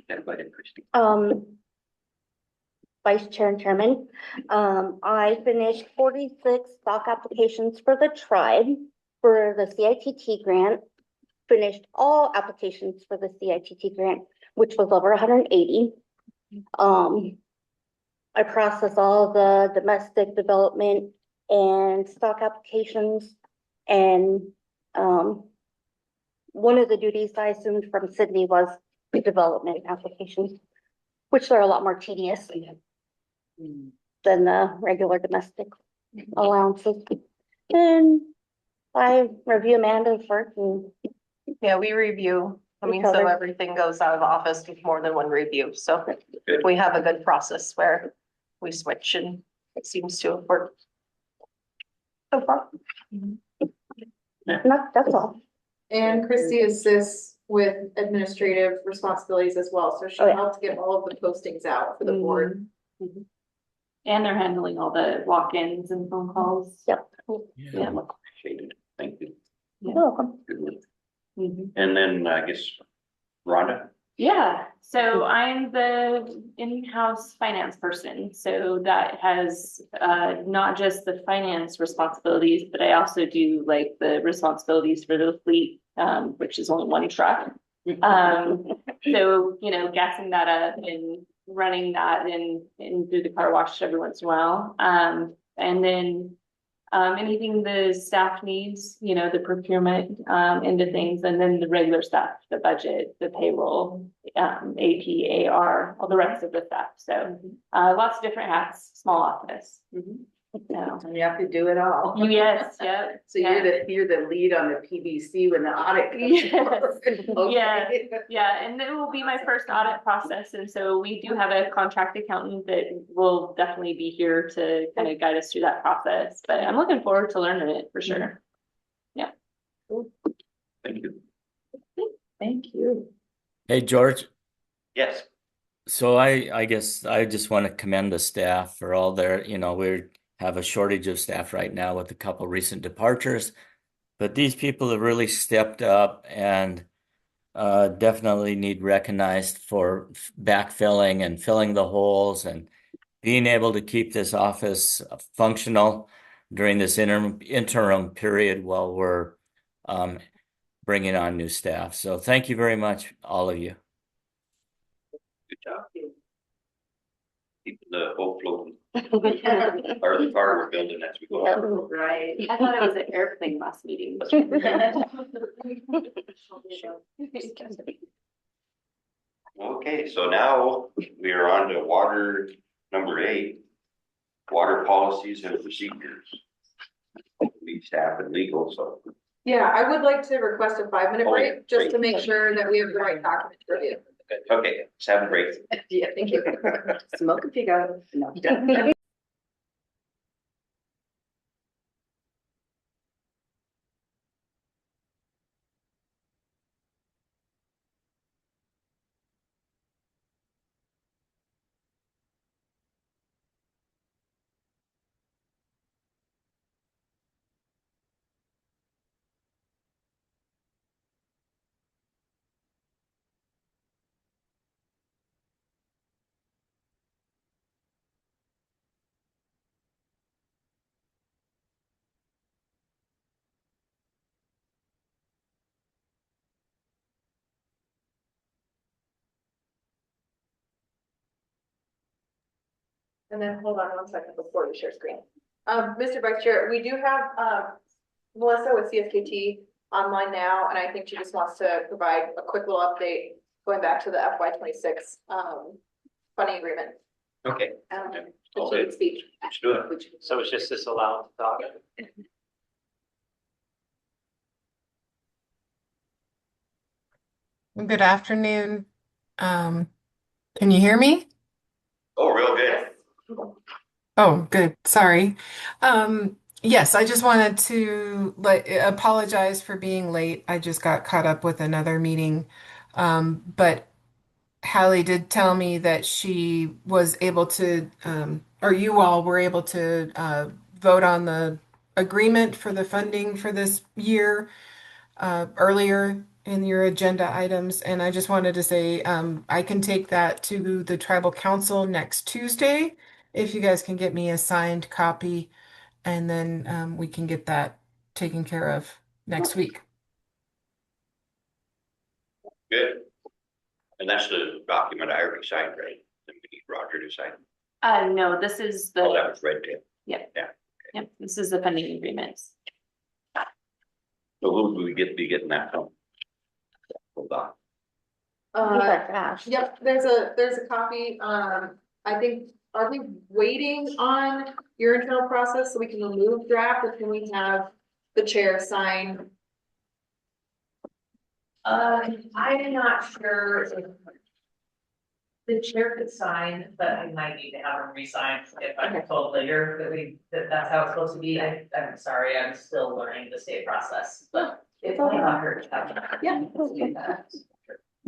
Everybody, Christie. Vice Chair and Chairman, I finished 46 stock applications for the tribe for the CITT grant. Finished all applications for the CITT grant, which was over 180. I processed all the domestic development and stock applications, and one of the duties I assumed from Sydney was the development applications, which are a lot more tedious than the regular domestic allowances. And I review Amanda's work, and Yeah, we review. I mean, so everything goes out of the office with more than one review, so Good. we have a good process where we switch, and it seems to have worked so far. no, that's all. And Christy assists with administrative responsibilities as well, so she Oh, yeah. helped get all of the postings out for the board. And they're handling all the walk-ins and phone calls. Yep. Yeah, much appreciated. Thank you. You're welcome. Good work. Mhm. And then I guess Rhonda? Yeah, so I'm the in-house finance person, so that has not just the finance responsibilities, but I also do like the responsibilities for the fleet, which is only one truck. So, gassing that up and running that and do the car wash every once in a while. And then anything the staff needs, the procurement into things, and then the regular stuff, the budget, the payroll, AP, AR, all the rest of the stuff. So lots of different hats, small office. So, And you have to do it all. yes, yep. So you're the lead on the PBC when the audit comes Yes. forward. Yeah. Okay. Yeah, and it will be my first audit process, and so we do have a contract accountant that will definitely be here to kind of guide us through that process, but I'm looking forward to learning it for sure. Thank you. Thank you. Hey, George. Yes. So I guess I just want to commend the staff for all their, we have a shortage of staff right now with a couple recent departures, but these people have really stepped up and definitely need recognized for backfilling and filling the holes and being able to keep this office functional during this interim period while we're bringing on new staff. So thank you very much, all of you. Good job. Keeping the boat floating, or the car we're building as we go. Yeah. Right. I thought it was an airplane last meeting. Okay, so now we are on to water number 8, water policies and procedures. We staff and legal, so. Yeah, I would like to request a 5-minute Oh, yeah, break, just to great. make sure that we have the right document to review. Okay, let's have a break. Yeah, thank you. Smoke a pig out. No. And then hold on 1 second before we share screen. Mr. Vice Chair, we do have, Melissa with CSKT online now, and I think she just wants to provide a quick little update going back to the FY26, funding agreement. Okay, If she could speak. let's do it. So it's just this allowed to talk? Good afternoon. Can you hear me? Oh, real good. Oh, good. Sorry. Yes, I just wanted to apologize for being late. I just got caught up with another meeting. But Hallie did tell me that she was able to, or you all were able to, vote on the agreement for the funding for this year, earlier in your agenda items, and I just wanted to say, I can take that to the tribal council next Tuesday. If you guys can get me a signed copy, and then, we can get that taken care of next week. Good. And that's the document I already signed, right? Then we need Roger to sign. No, this is Oh, that the, was red tape. yep. Yeah. Yep, this is the funding agreements. So who do we be getting that from? Hold on. These are fast. Yep, there's a copy, I think, are we waiting on your internal process so we can remove draft, or can we have the chair sign? I'm not sure if the chair could sign, but I might need to have him re-sign if I'm told later that's how it's supposed to be. I'm sorry, I'm still learning the state process, but it might not hurt to have. Yeah. do that.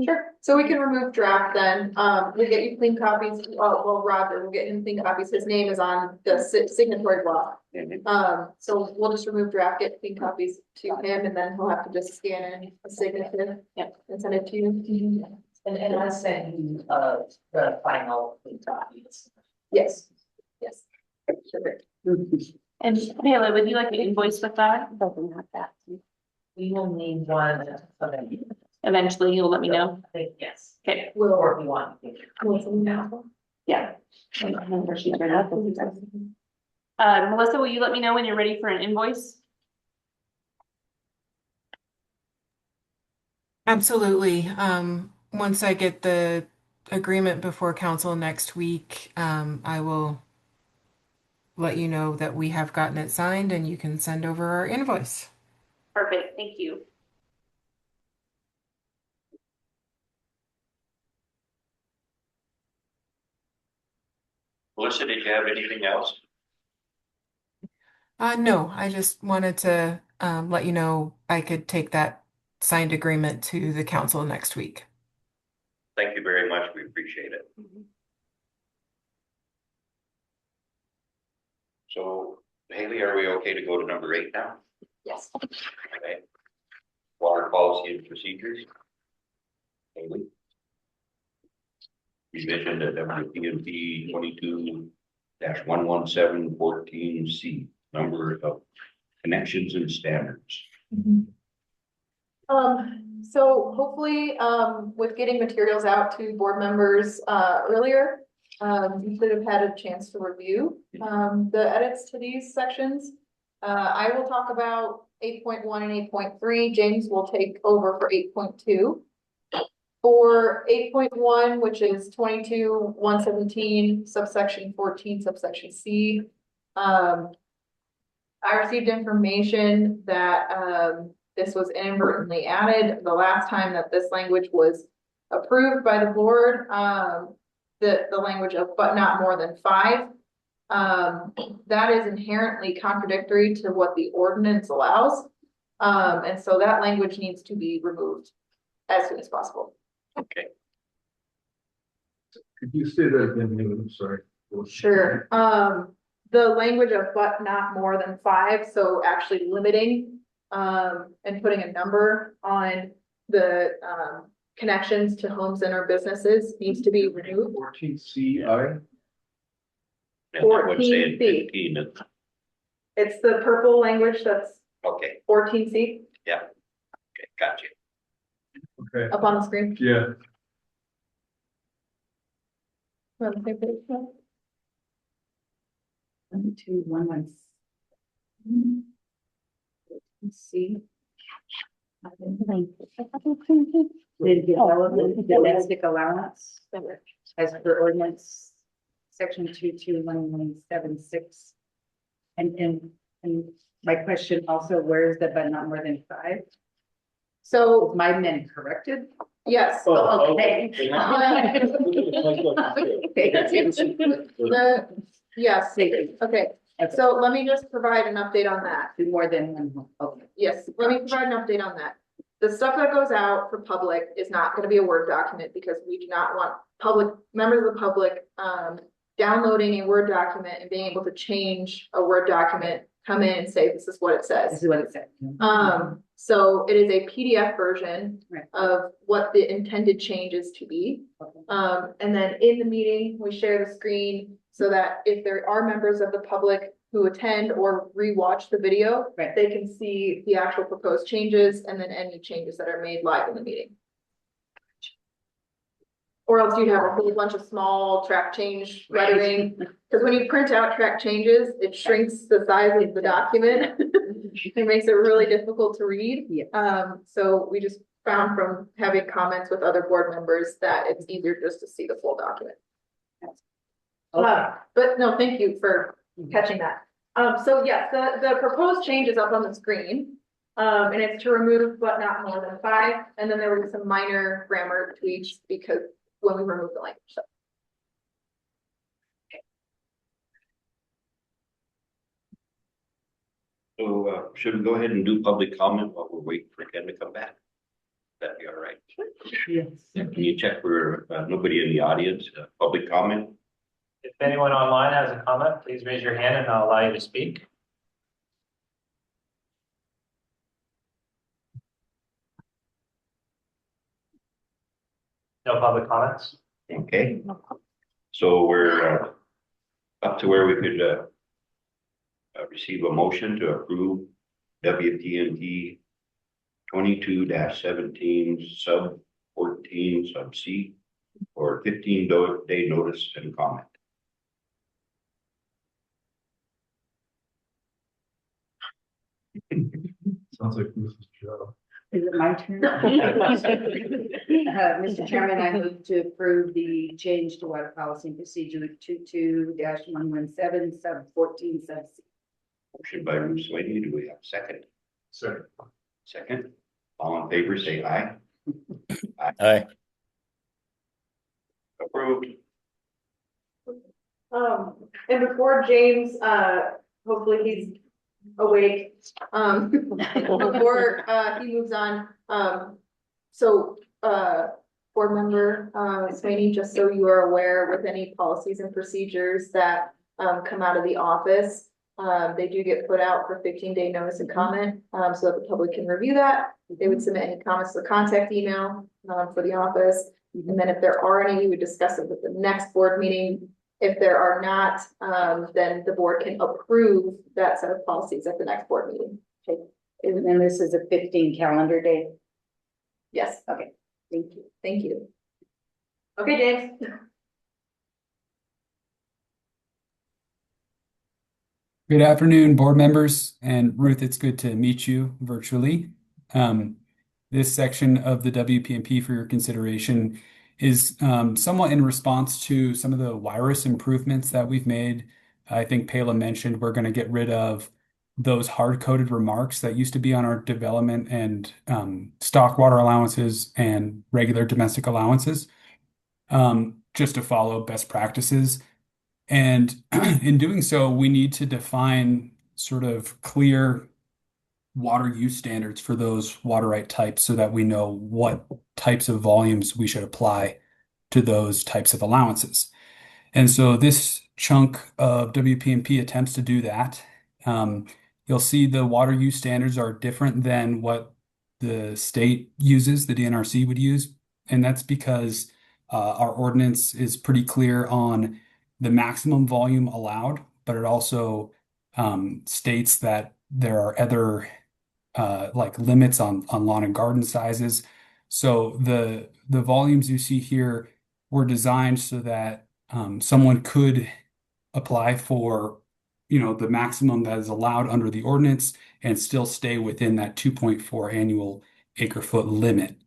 Sure, so we can remove draft then, we'll get you clean copies, well, Roger, we'll get him clean copies, his name is on the signatory block. So we'll just remove draft, get clean copies to him, and then he'll have to just scan in a signature. Yep. And send it to you. And I sent you, the final clean copies. Yes, yes. Perfect. And Haley, would you like an invoice with that? Doesn't have that. We will need one, Eventually, you'll let me know. I think, yes, Okay, or if you want. yeah. Melissa, will you let me know when you're ready for an invoice? Absolutely. Once I get the agreement before council next week, I will let you know that we have gotten it signed and you can send over our invoice. Perfect, thank you. Melissa, did you have anything else? No, I just wanted to, let you know I could take that signed agreement to the council next week. Thank you very much. We appreciate it. So Haley, are we okay to go to number 8 now? Yes. Okay. Water policy and procedures. Haley. Revision to WPMP 22-11714C, number of connections and standards. So hopefully, with getting materials out to board members, earlier, you should have had a chance to review, the edits to these sections. I will talk about 8.1 and 8.3. James will take over for 8.2. For 8.1, which is 22-117, subsection 14, subsection C. I received information that, this was inadvertently added the last time that this language was approved by the board. The language of but not more than 5. That is inherently contradictory to what the ordinance allows. And so that language needs to be removed as soon as possible. Okay. Could you say that again? I'm sorry. Sure. The language of but not more than 5, so actually limiting, and putting a number on the, connections to homes and or businesses needs to be removed. 14CI. And that would say in 14C. 15. It's the purple language that's Okay, 14C okay, gotcha. Okay, up on the screen. yeah. On the same page, no? 1, 2, 1, 1. See. The development domestic allowance as per ordinance, section 221176. And my question also, where is the but not more than 5? So, Is my men corrected? yes. Oh, Okay. Yes, okay, so let me just provide an update on that. Do more than one, okay. Yes, let me provide an update on that. The stuff that goes out for public is not gonna be a Word document because we do not want members of the public, downloading a Word document and being able to change a Word document, come in and say, this is what it This says. is what it said. So it is a PDF version Right. of what the intended change is to be. Okay. And then in the meeting, we share the screen so that if there are members of the public who attend or rewatch the video, Right. they can see the actual proposed changes and then any changes that are made live in the meeting. Or else you have a whole bunch of small track change lettering, because when you print out track changes, it shrinks the size of the document. It makes it really difficult to read. Yeah. So we just found from having comments with other board members that it's easier just to see the full document. Okay. But no, thank you for catching that. So yes, the proposed change is up on the screen. And it's to remove but not more than 5, and then there were some minor grammar tweaks because when we removed the language, so. So, should we go ahead and do public comment while we're waiting for Ken to come back? That'd be all right. Yes. Can you check for, nobody in the audience, public comment? If anyone online has a comment, please raise your hand and I'll allow you to speak. No public comments? Okay. So we're, up to where we could, receive a motion to approve WPNT 22-17 sub 14 sub C or 15-day notice and comment. Sounds like Mrs. Joe. Is it my turn? Mr. Chairman, I move to approve the change to water policy and procedure 22-117 sub 14 sub C. Motion by Bruce Sweeney. Do we have a second? Second. Second. All in favor, say aye. Aye. Approved. And before James, hopefully he's awake, before, he moves on, board member, Sweeney, just so you are aware, with any policies and procedures that, come out of the office, they do get put out for 15-day notice and comment, so that the public can review that. They would submit any comments to the contact email, for the office. And then if there are any, we would discuss it with the next board meeting. If there are not, then the board can approve that set of policies at the next board meeting. And then this is a 15 calendar day. Yes, okay, thank you. Okay, James. Good afternoon, board members, and Ruth, it's good to meet you virtually. This section of the WPMP for your consideration is somewhat in response to some of the wireless improvements that we've made. I think Payla mentioned we're going to get rid of those hard-coded remarks that used to be on our development and stock water allowances and regular domestic allowances, just to follow best practices. And in doing so, we need to define sort of clear water use standards for those water right types so that we know what types of volumes we should apply to those types of allowances. And so this chunk of WPMP attempts to do that. You'll see the water use standards are different than what the state uses, the DNRC would use. And that's because our ordinance is pretty clear on the maximum volume allowed, but it also states that there are other like limits on lawn and garden sizes. So the volumes you see here were designed so that someone could apply for, the maximum that is allowed under the ordinance and still stay within that 2.4 annual acre foot limit.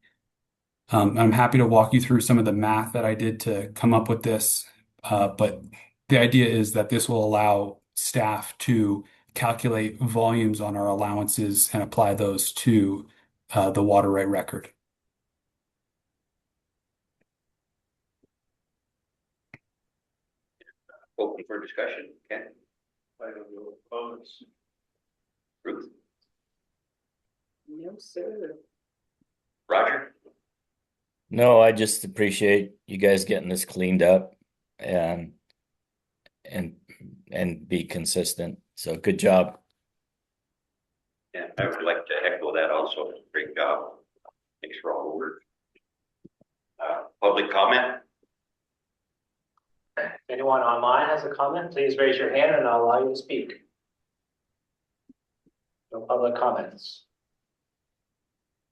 I'm happy to walk you through some of the math that I did to come up with this, but the idea is that this will allow staff to calculate volumes on our allowances and apply those to the water right record. Open for discussion, Ken, I have no comments. Ruth, No, sir. Roger? No, I just appreciate you guys getting this cleaned up and be consistent. So good job. Yeah, I would like to echo that also. Great job. Thanks for all the work. Public comment? If anyone online has a comment, please raise your hand and I'll allow you to speak. No public comments.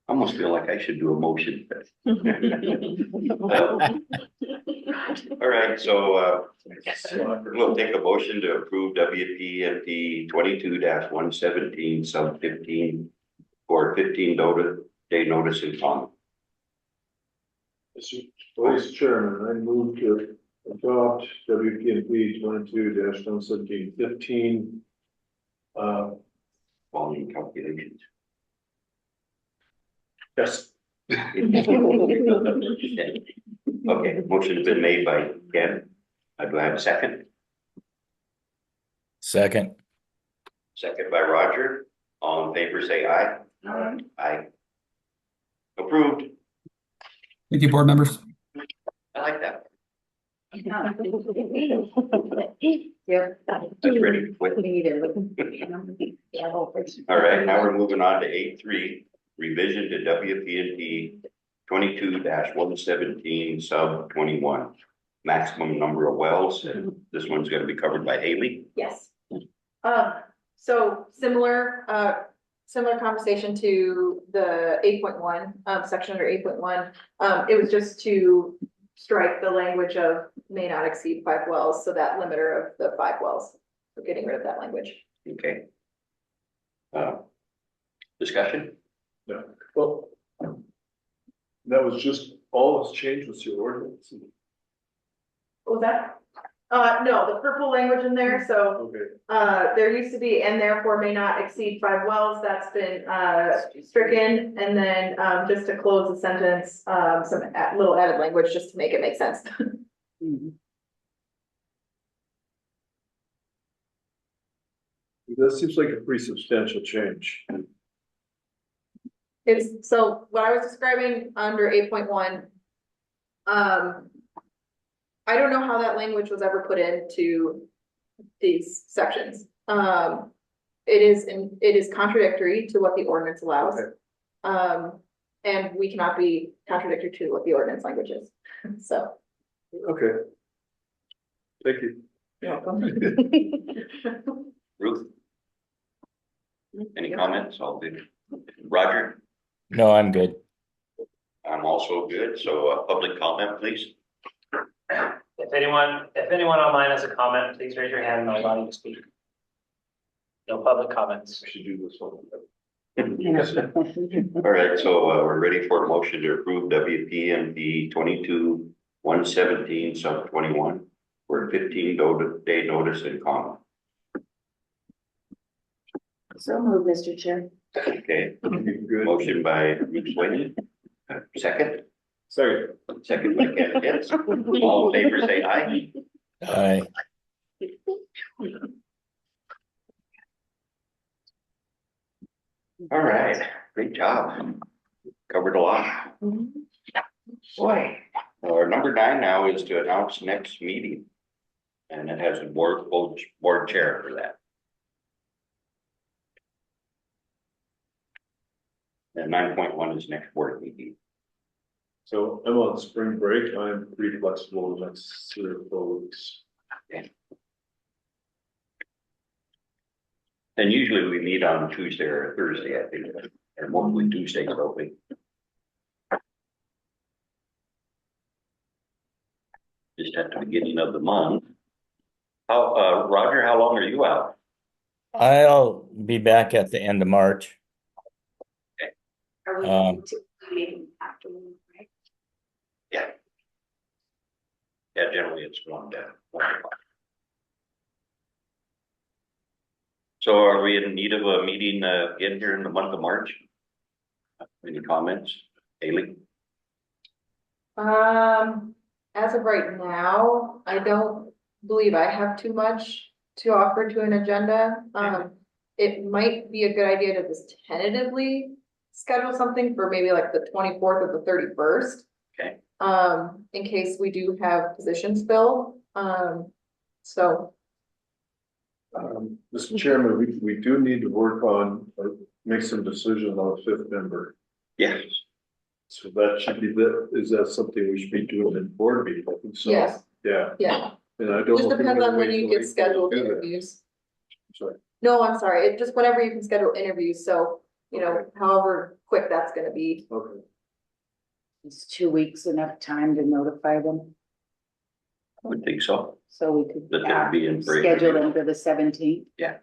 I almost feel like I should do a motion. All right, so we'll take a motion to approve WPMP 22-117 sub 15 for 15-day notice and comment. Mr. Vice Chairman, I move to adopt WPMP 22-117-15. Volume calculations. Yes. Okay, motion's been made by Ken. Do I have a second? Second. Second by Roger. All in favor, say aye. Aye. Aye. Approved. Thank you, board members. I like that. Yep. That's ready to quit. All right, now we're moving on to 8.3, revision to WPMP 22-117 sub 21. Maximum number of wells. This one's going to be covered by Haley. Yes. So similar conversation to the 8.1, section under 8.1. It was just to strike the language of may not exceed 5 wells, so that limiter of the 5 wells. We're getting rid of that language. Okay. Discussion? Yeah, well, that was just, all that's changed was your ordinance. What was that? No, the purple language in there, so, Okay, there used to be, and therefore may not exceed 5 wells, that's been, stricken, and then, just to close the sentence, some little added language just to make it make sense. that seems like a pretty substantial change. It's, so what I was describing under 8.1, I don't know how that language was ever put into these sections. It is contradictory to what the ordinance allows. Okay. And we cannot be contradictory to what the ordinance language is, so. Okay. Thank you. You're welcome. Ruth? Any comments? All good. Roger? No, I'm good. I'm also good, so public comment, please. If anyone online has a comment, please raise your hand and I'll allow you to speak. No public comments. We should do this one. All right, so we're ready for a motion to approve WPMP 22-117 sub 21 for 15-day notice and comment. So move, Mr. Chair. Okay, Good. motion by Ruth Sweeney. Second Sorry. by Ken Pitts. All in favor, say aye. Aye. All right, great job. Covered a lot. Boy, number 9 now is to announce next meeting. And it has a board chair for that. And 9.1 is next board meeting. So I'm on spring break. I'm pretty flexible the next 3 or 4 weeks. And usually we meet on Tuesday or Thursday, I think, or mostly Tuesday, probably. Just at the beginning of the month. How, Roger, how long are you out? I'll be back at the end of March. Are we Um, going to meeting afternoon, right? Yeah. Yeah, generally it's 1 to 1 o'clock. So are we in need of a meeting again here in the month of March? Any comments, Haley? As of right now, I don't believe I have too much to offer to an agenda. It might be a good idea to just tentatively schedule something for maybe like the 24th or the 31st. Okay. In case we do have positions filled. So. Mr. Chairman, we do need to work on, or make some decisions on a 5th member. Yes. So that should be is that something we should be doing in board meeting? I think so. Yes. Yeah. Yeah, And I don't. just know if we're depends gonna on when wait you till get April to scheduled do that. interviews. Sorry. No, I'm sorry, it just whenever you can schedule interviews, so, you know, however quick that's gonna be. Okay. Is 2 weeks enough time to notify them? I would think so. So we could That they'd be in for schedule interview. them for the 17th. Yeah.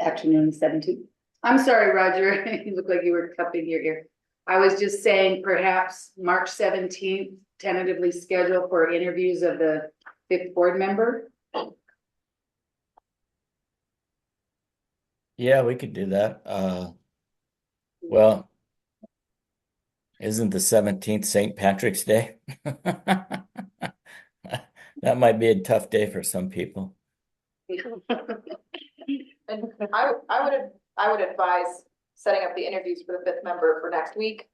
Afternoon 17th. I'm sorry, Roger, you look like you were cupping your ear. I was just saying perhaps March 17th, tentatively scheduled for interviews of the 5th board member. Yeah, we could do that. Well, isn't the 17th St. Patrick's Day? That might be a tough day for some people. And I would advise setting up the interviews for the 5th member for next week.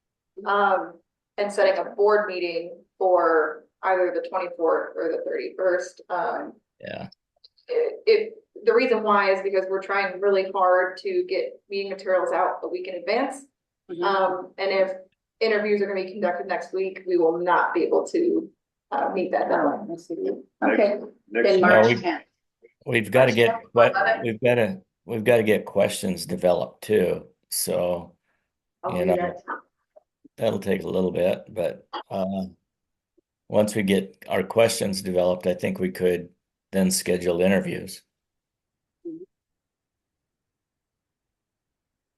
And setting a board meeting for either the 24th or the 31st. Yeah. The reason why is because we're trying really hard to get meeting materials out a week in advance. And if interviews are gonna be conducted next week, we will not be able to meet that deadline. Okay, Next then No, March we- 10th. We've got to get, March we've got to get questions developed too. So, I'll you do know, that. that'll take a little bit, but once we get our questions developed, I think we could then schedule interviews.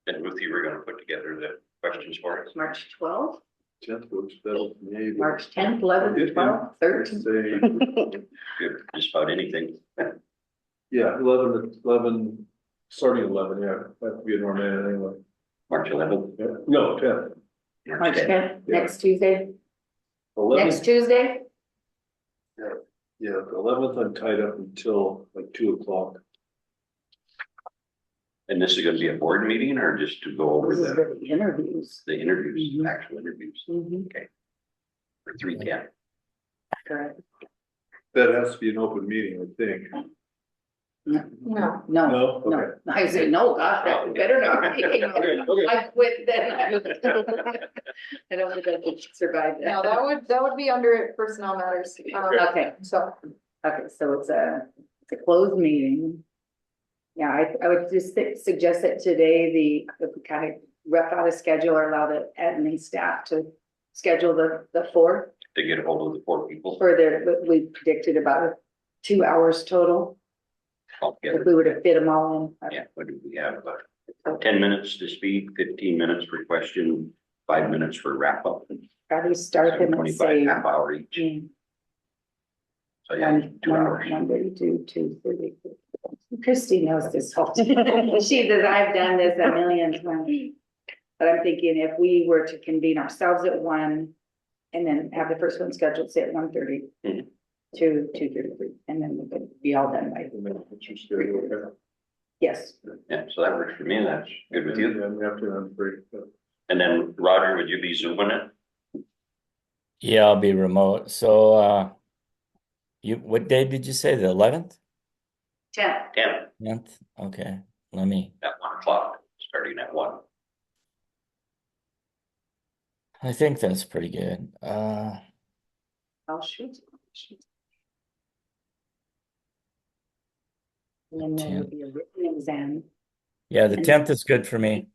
And Ruth, you were gonna put together the questions for us. March 12th, 10th looks better for me. but- March 10th, 11th, 12th, 13th. Say, Good, just about anything. yeah, 11, starting 11, yeah, that would be a normal anyway. March 11th. Yeah. No, 10th. March 10th, next Tuesday, 11th, next Tuesday. yeah, the 11th I'm tied up until like 2 o'clock. And this is gonna be a board meeting or just to go over This is the the interviews. interviews, Mhm. actual interviews Mhm, for 310? correct. That has to be an open meeting, I think. No, No, No? no, Okay. I say, no, gosh, that better not be. Okay, okay. I quit then. I don't think I could survive no, that. that would be under personnel matters. Okay, So, okay, so it's a closed meeting. Yeah, I would just suggest that today, the kind of rough out a schedule or allow the admin staff to schedule the four To get a hold of the 4 people for we predicted about 2 hours total. If altogether. we were to fit them all in. Yeah, what do we have? About 10 minutes to speak, 15 minutes for question, 5 minutes for wrap up. Probably start them and 25 say. half hour each. mm, So yeah, 2 hours. 1:32, 2:30. Christy knows this whole. She says, I've done this a million times. But I'm thinking if we were to convene ourselves at 1 and then have the first one scheduled, say at 1:30 Mhm. to 2:33, and then we could be all done by, yes. Yeah, so that works for me. That's good with you. Yeah, we have to break. And then Roger, would you be zooming it? Yeah, I'll be remote. So, what day did you say? The 11th? 10. 10 10th? Okay, let me, at 1 o'clock, starting at 1. I think that's pretty good. I'll shoot. And then there will 10th. be a written exam. Yeah, the 10th is good for me.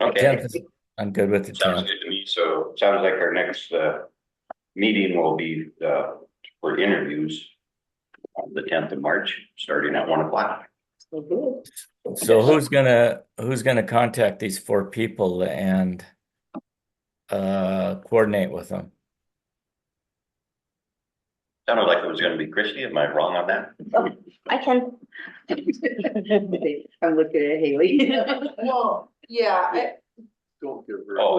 Okay, 10th is, I'm good with the sounds 10th. good to me. So it sounds like our next meeting will be for interviews on the 10th of March, starting at 1 o'clock. So good. So who's gonna contact these 4 people and coordinate with them? Sounded like it was gonna be Christie. Am I wrong on that? I can. I'm looking at Haley. Well, yeah, Don't give her. Oh,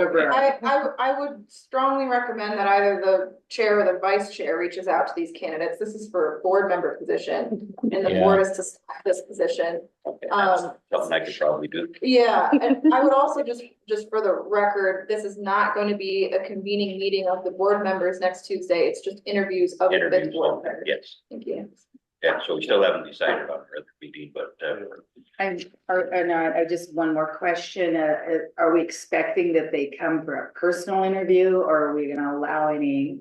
I would strongly recommend that either the chair or the vice chair reaches out to these candidates. This is for a board member position, and the Yeah. board is to select this position. okay, that's something I could probably do. Yeah, and I would also just for the record, this is not going to be a convening meeting of the board members next Tuesday. It's just interviews of the Interviews, fifth board members. yes. Thank you. Yeah, so we still haven't decided on our other meeting, but I just one more question. Are we expecting that they come for a personal interview, or are we gonna allow any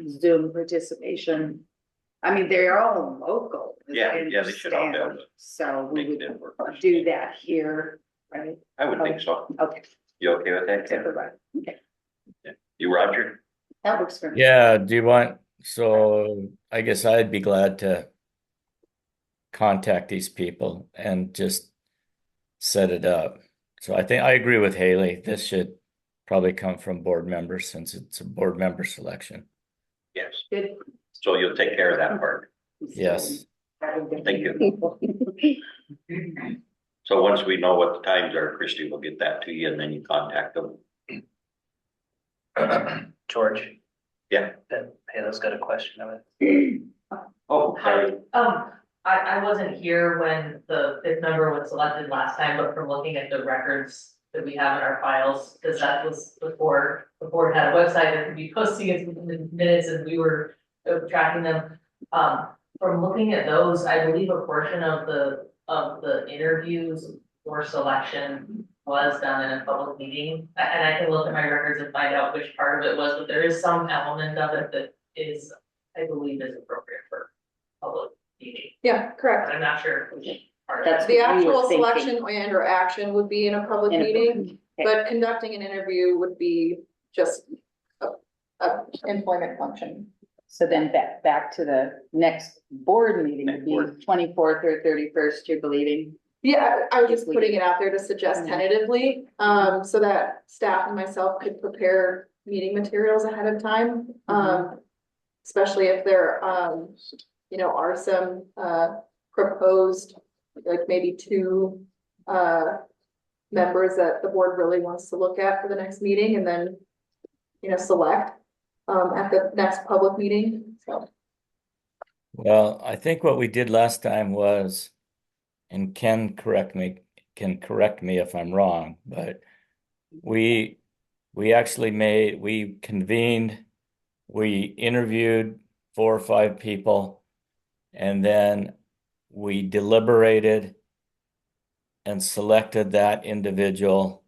Zoom participation? I mean, they're all local. as I yeah, they should all be able understand. to So we make would it in for us. do that here, right? I would think so. Okay. You okay with that, Ken? Okay, You, Roger? that works for me. Yeah, so I guess I'd be glad to contact these people and just set it up. So I think I agree with Haley. This should probably come from board members since it's a board member selection. Yes. Good. So you'll take care of that part. Yes. Thank you. So once we know what the times are, Christie will get that to you and then you contact them. George, Yeah. Halo's got a question of it. Oh, sorry. I wasn't here when the fifth member was selected last time, but from looking at the records that we have in our files, because that was before the board had a website that could be posting its minutes and we were tracking them. From looking at those, I believe a portion of the interviews or selection was done in a public meeting. And I can look at my records and find out which part of it was, but there is some element of it that is, I believe, is appropriate for public meeting. Yeah, correct. I'm not sure which part of That's it. The what we were actual thinking. selection and or action would be in a public meeting, but conducting an interview would be just a employment function. So then back to the next board meeting would be 24th or 31st, you're believing? Yeah, I was just putting it out there to suggest tentatively, so that staff and myself could prepare meeting materials ahead of time. Especially if there, are some, proposed, like maybe 2, members that the board really wants to look at for the next meeting and then, select, at the next public meeting, so. Well, I think what we did last time was, and Ken can correct me if I'm wrong, but we convened, we interviewed 4 or 5 people, and then we deliberated and selected that individual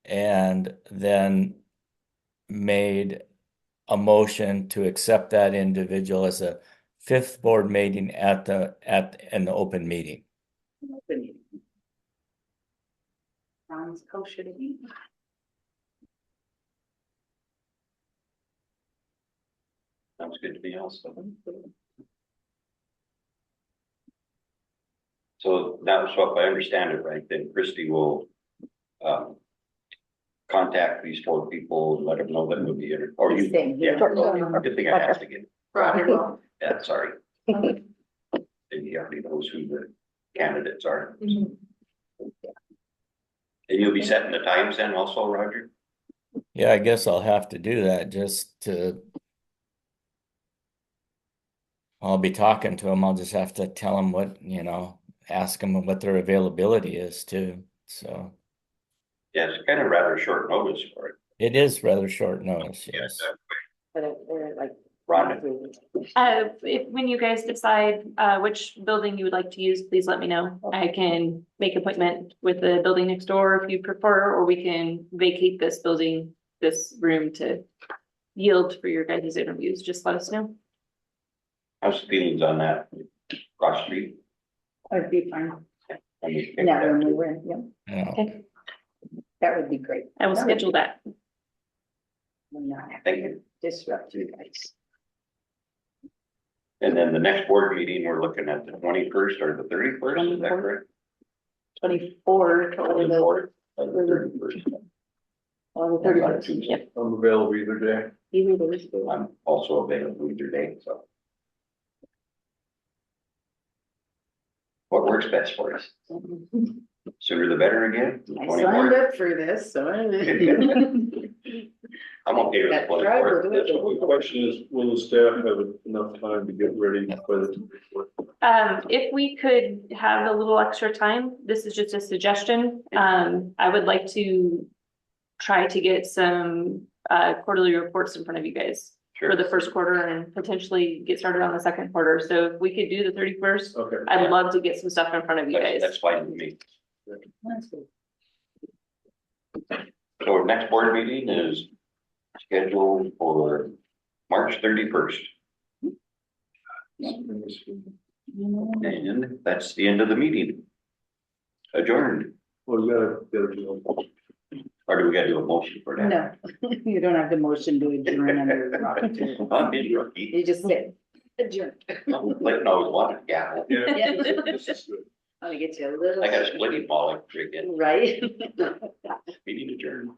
and then made a motion to accept that individual as a 5th board meeting in the open meeting. Sounds kosher to me. Sounds good to me also. So that's what, if I understand it right, then Christie will, contact these 4 people and let them know that we'll be in it, or you, Same yeah. here. Good thing I asked again. Roger will. Yeah, sorry. And he already knows who the candidates are. Mhm. And you'll be setting the times then also, Roger? Yeah, I guess I'll have to do that just to. I'll be talking to them. I'll just have to tell them what, ask them what their availability is too. So Yeah, it's kind of rather short notice for it. it is rather short notice, yes. But they're like. Rhonda, When you guys decide, which building you would like to use, please let me know. I can make appointment with the building next door if you prefer, or we can vacate this building, this room to yield for your guys' interviews. Just let us know. how's the feelings on that? Cross street? I'd be fine. And we In that room we were in, yeah, Yeah. Okay, that would be great. I will schedule that. We're not Thank having you. to disrupt you guys. And then the next board meeting, we're looking at the 21st or the 31st, is that correct? 24 to all the, 24th or the 31st. all the 31st. Yep. I'm available either day. Either of those two. I'm also available either day, so. What works best for us? Sooner the better again? I 24th? signed up for this, so. I'm okay with the That's right, we'll 24th. do That's it. what the question is, will the staff have enough time to get ready by the 24th? If we could have a little extra time, this is just a suggestion. I would like to try to get some quarterly reports in front of you guys for the first quarter and potentially get started on the second quarter. So if we could do the 31st, Okay. I would love to get some stuff in front of you guys. That's fine with me. That's good. So our next board meeting is scheduled for March 31st. And that's the end of the meeting. Adjourned. Well, you gotta do Or do we gotta do a motion for that? No, you don't have the motion to adjourn under Robert. I'm in rookie. You just said adjourn. Clayton always wanted, yeah. Yeah. this is good. I'll get you a little. I got a splitting ball I drink in. Right? Meeting adjourned.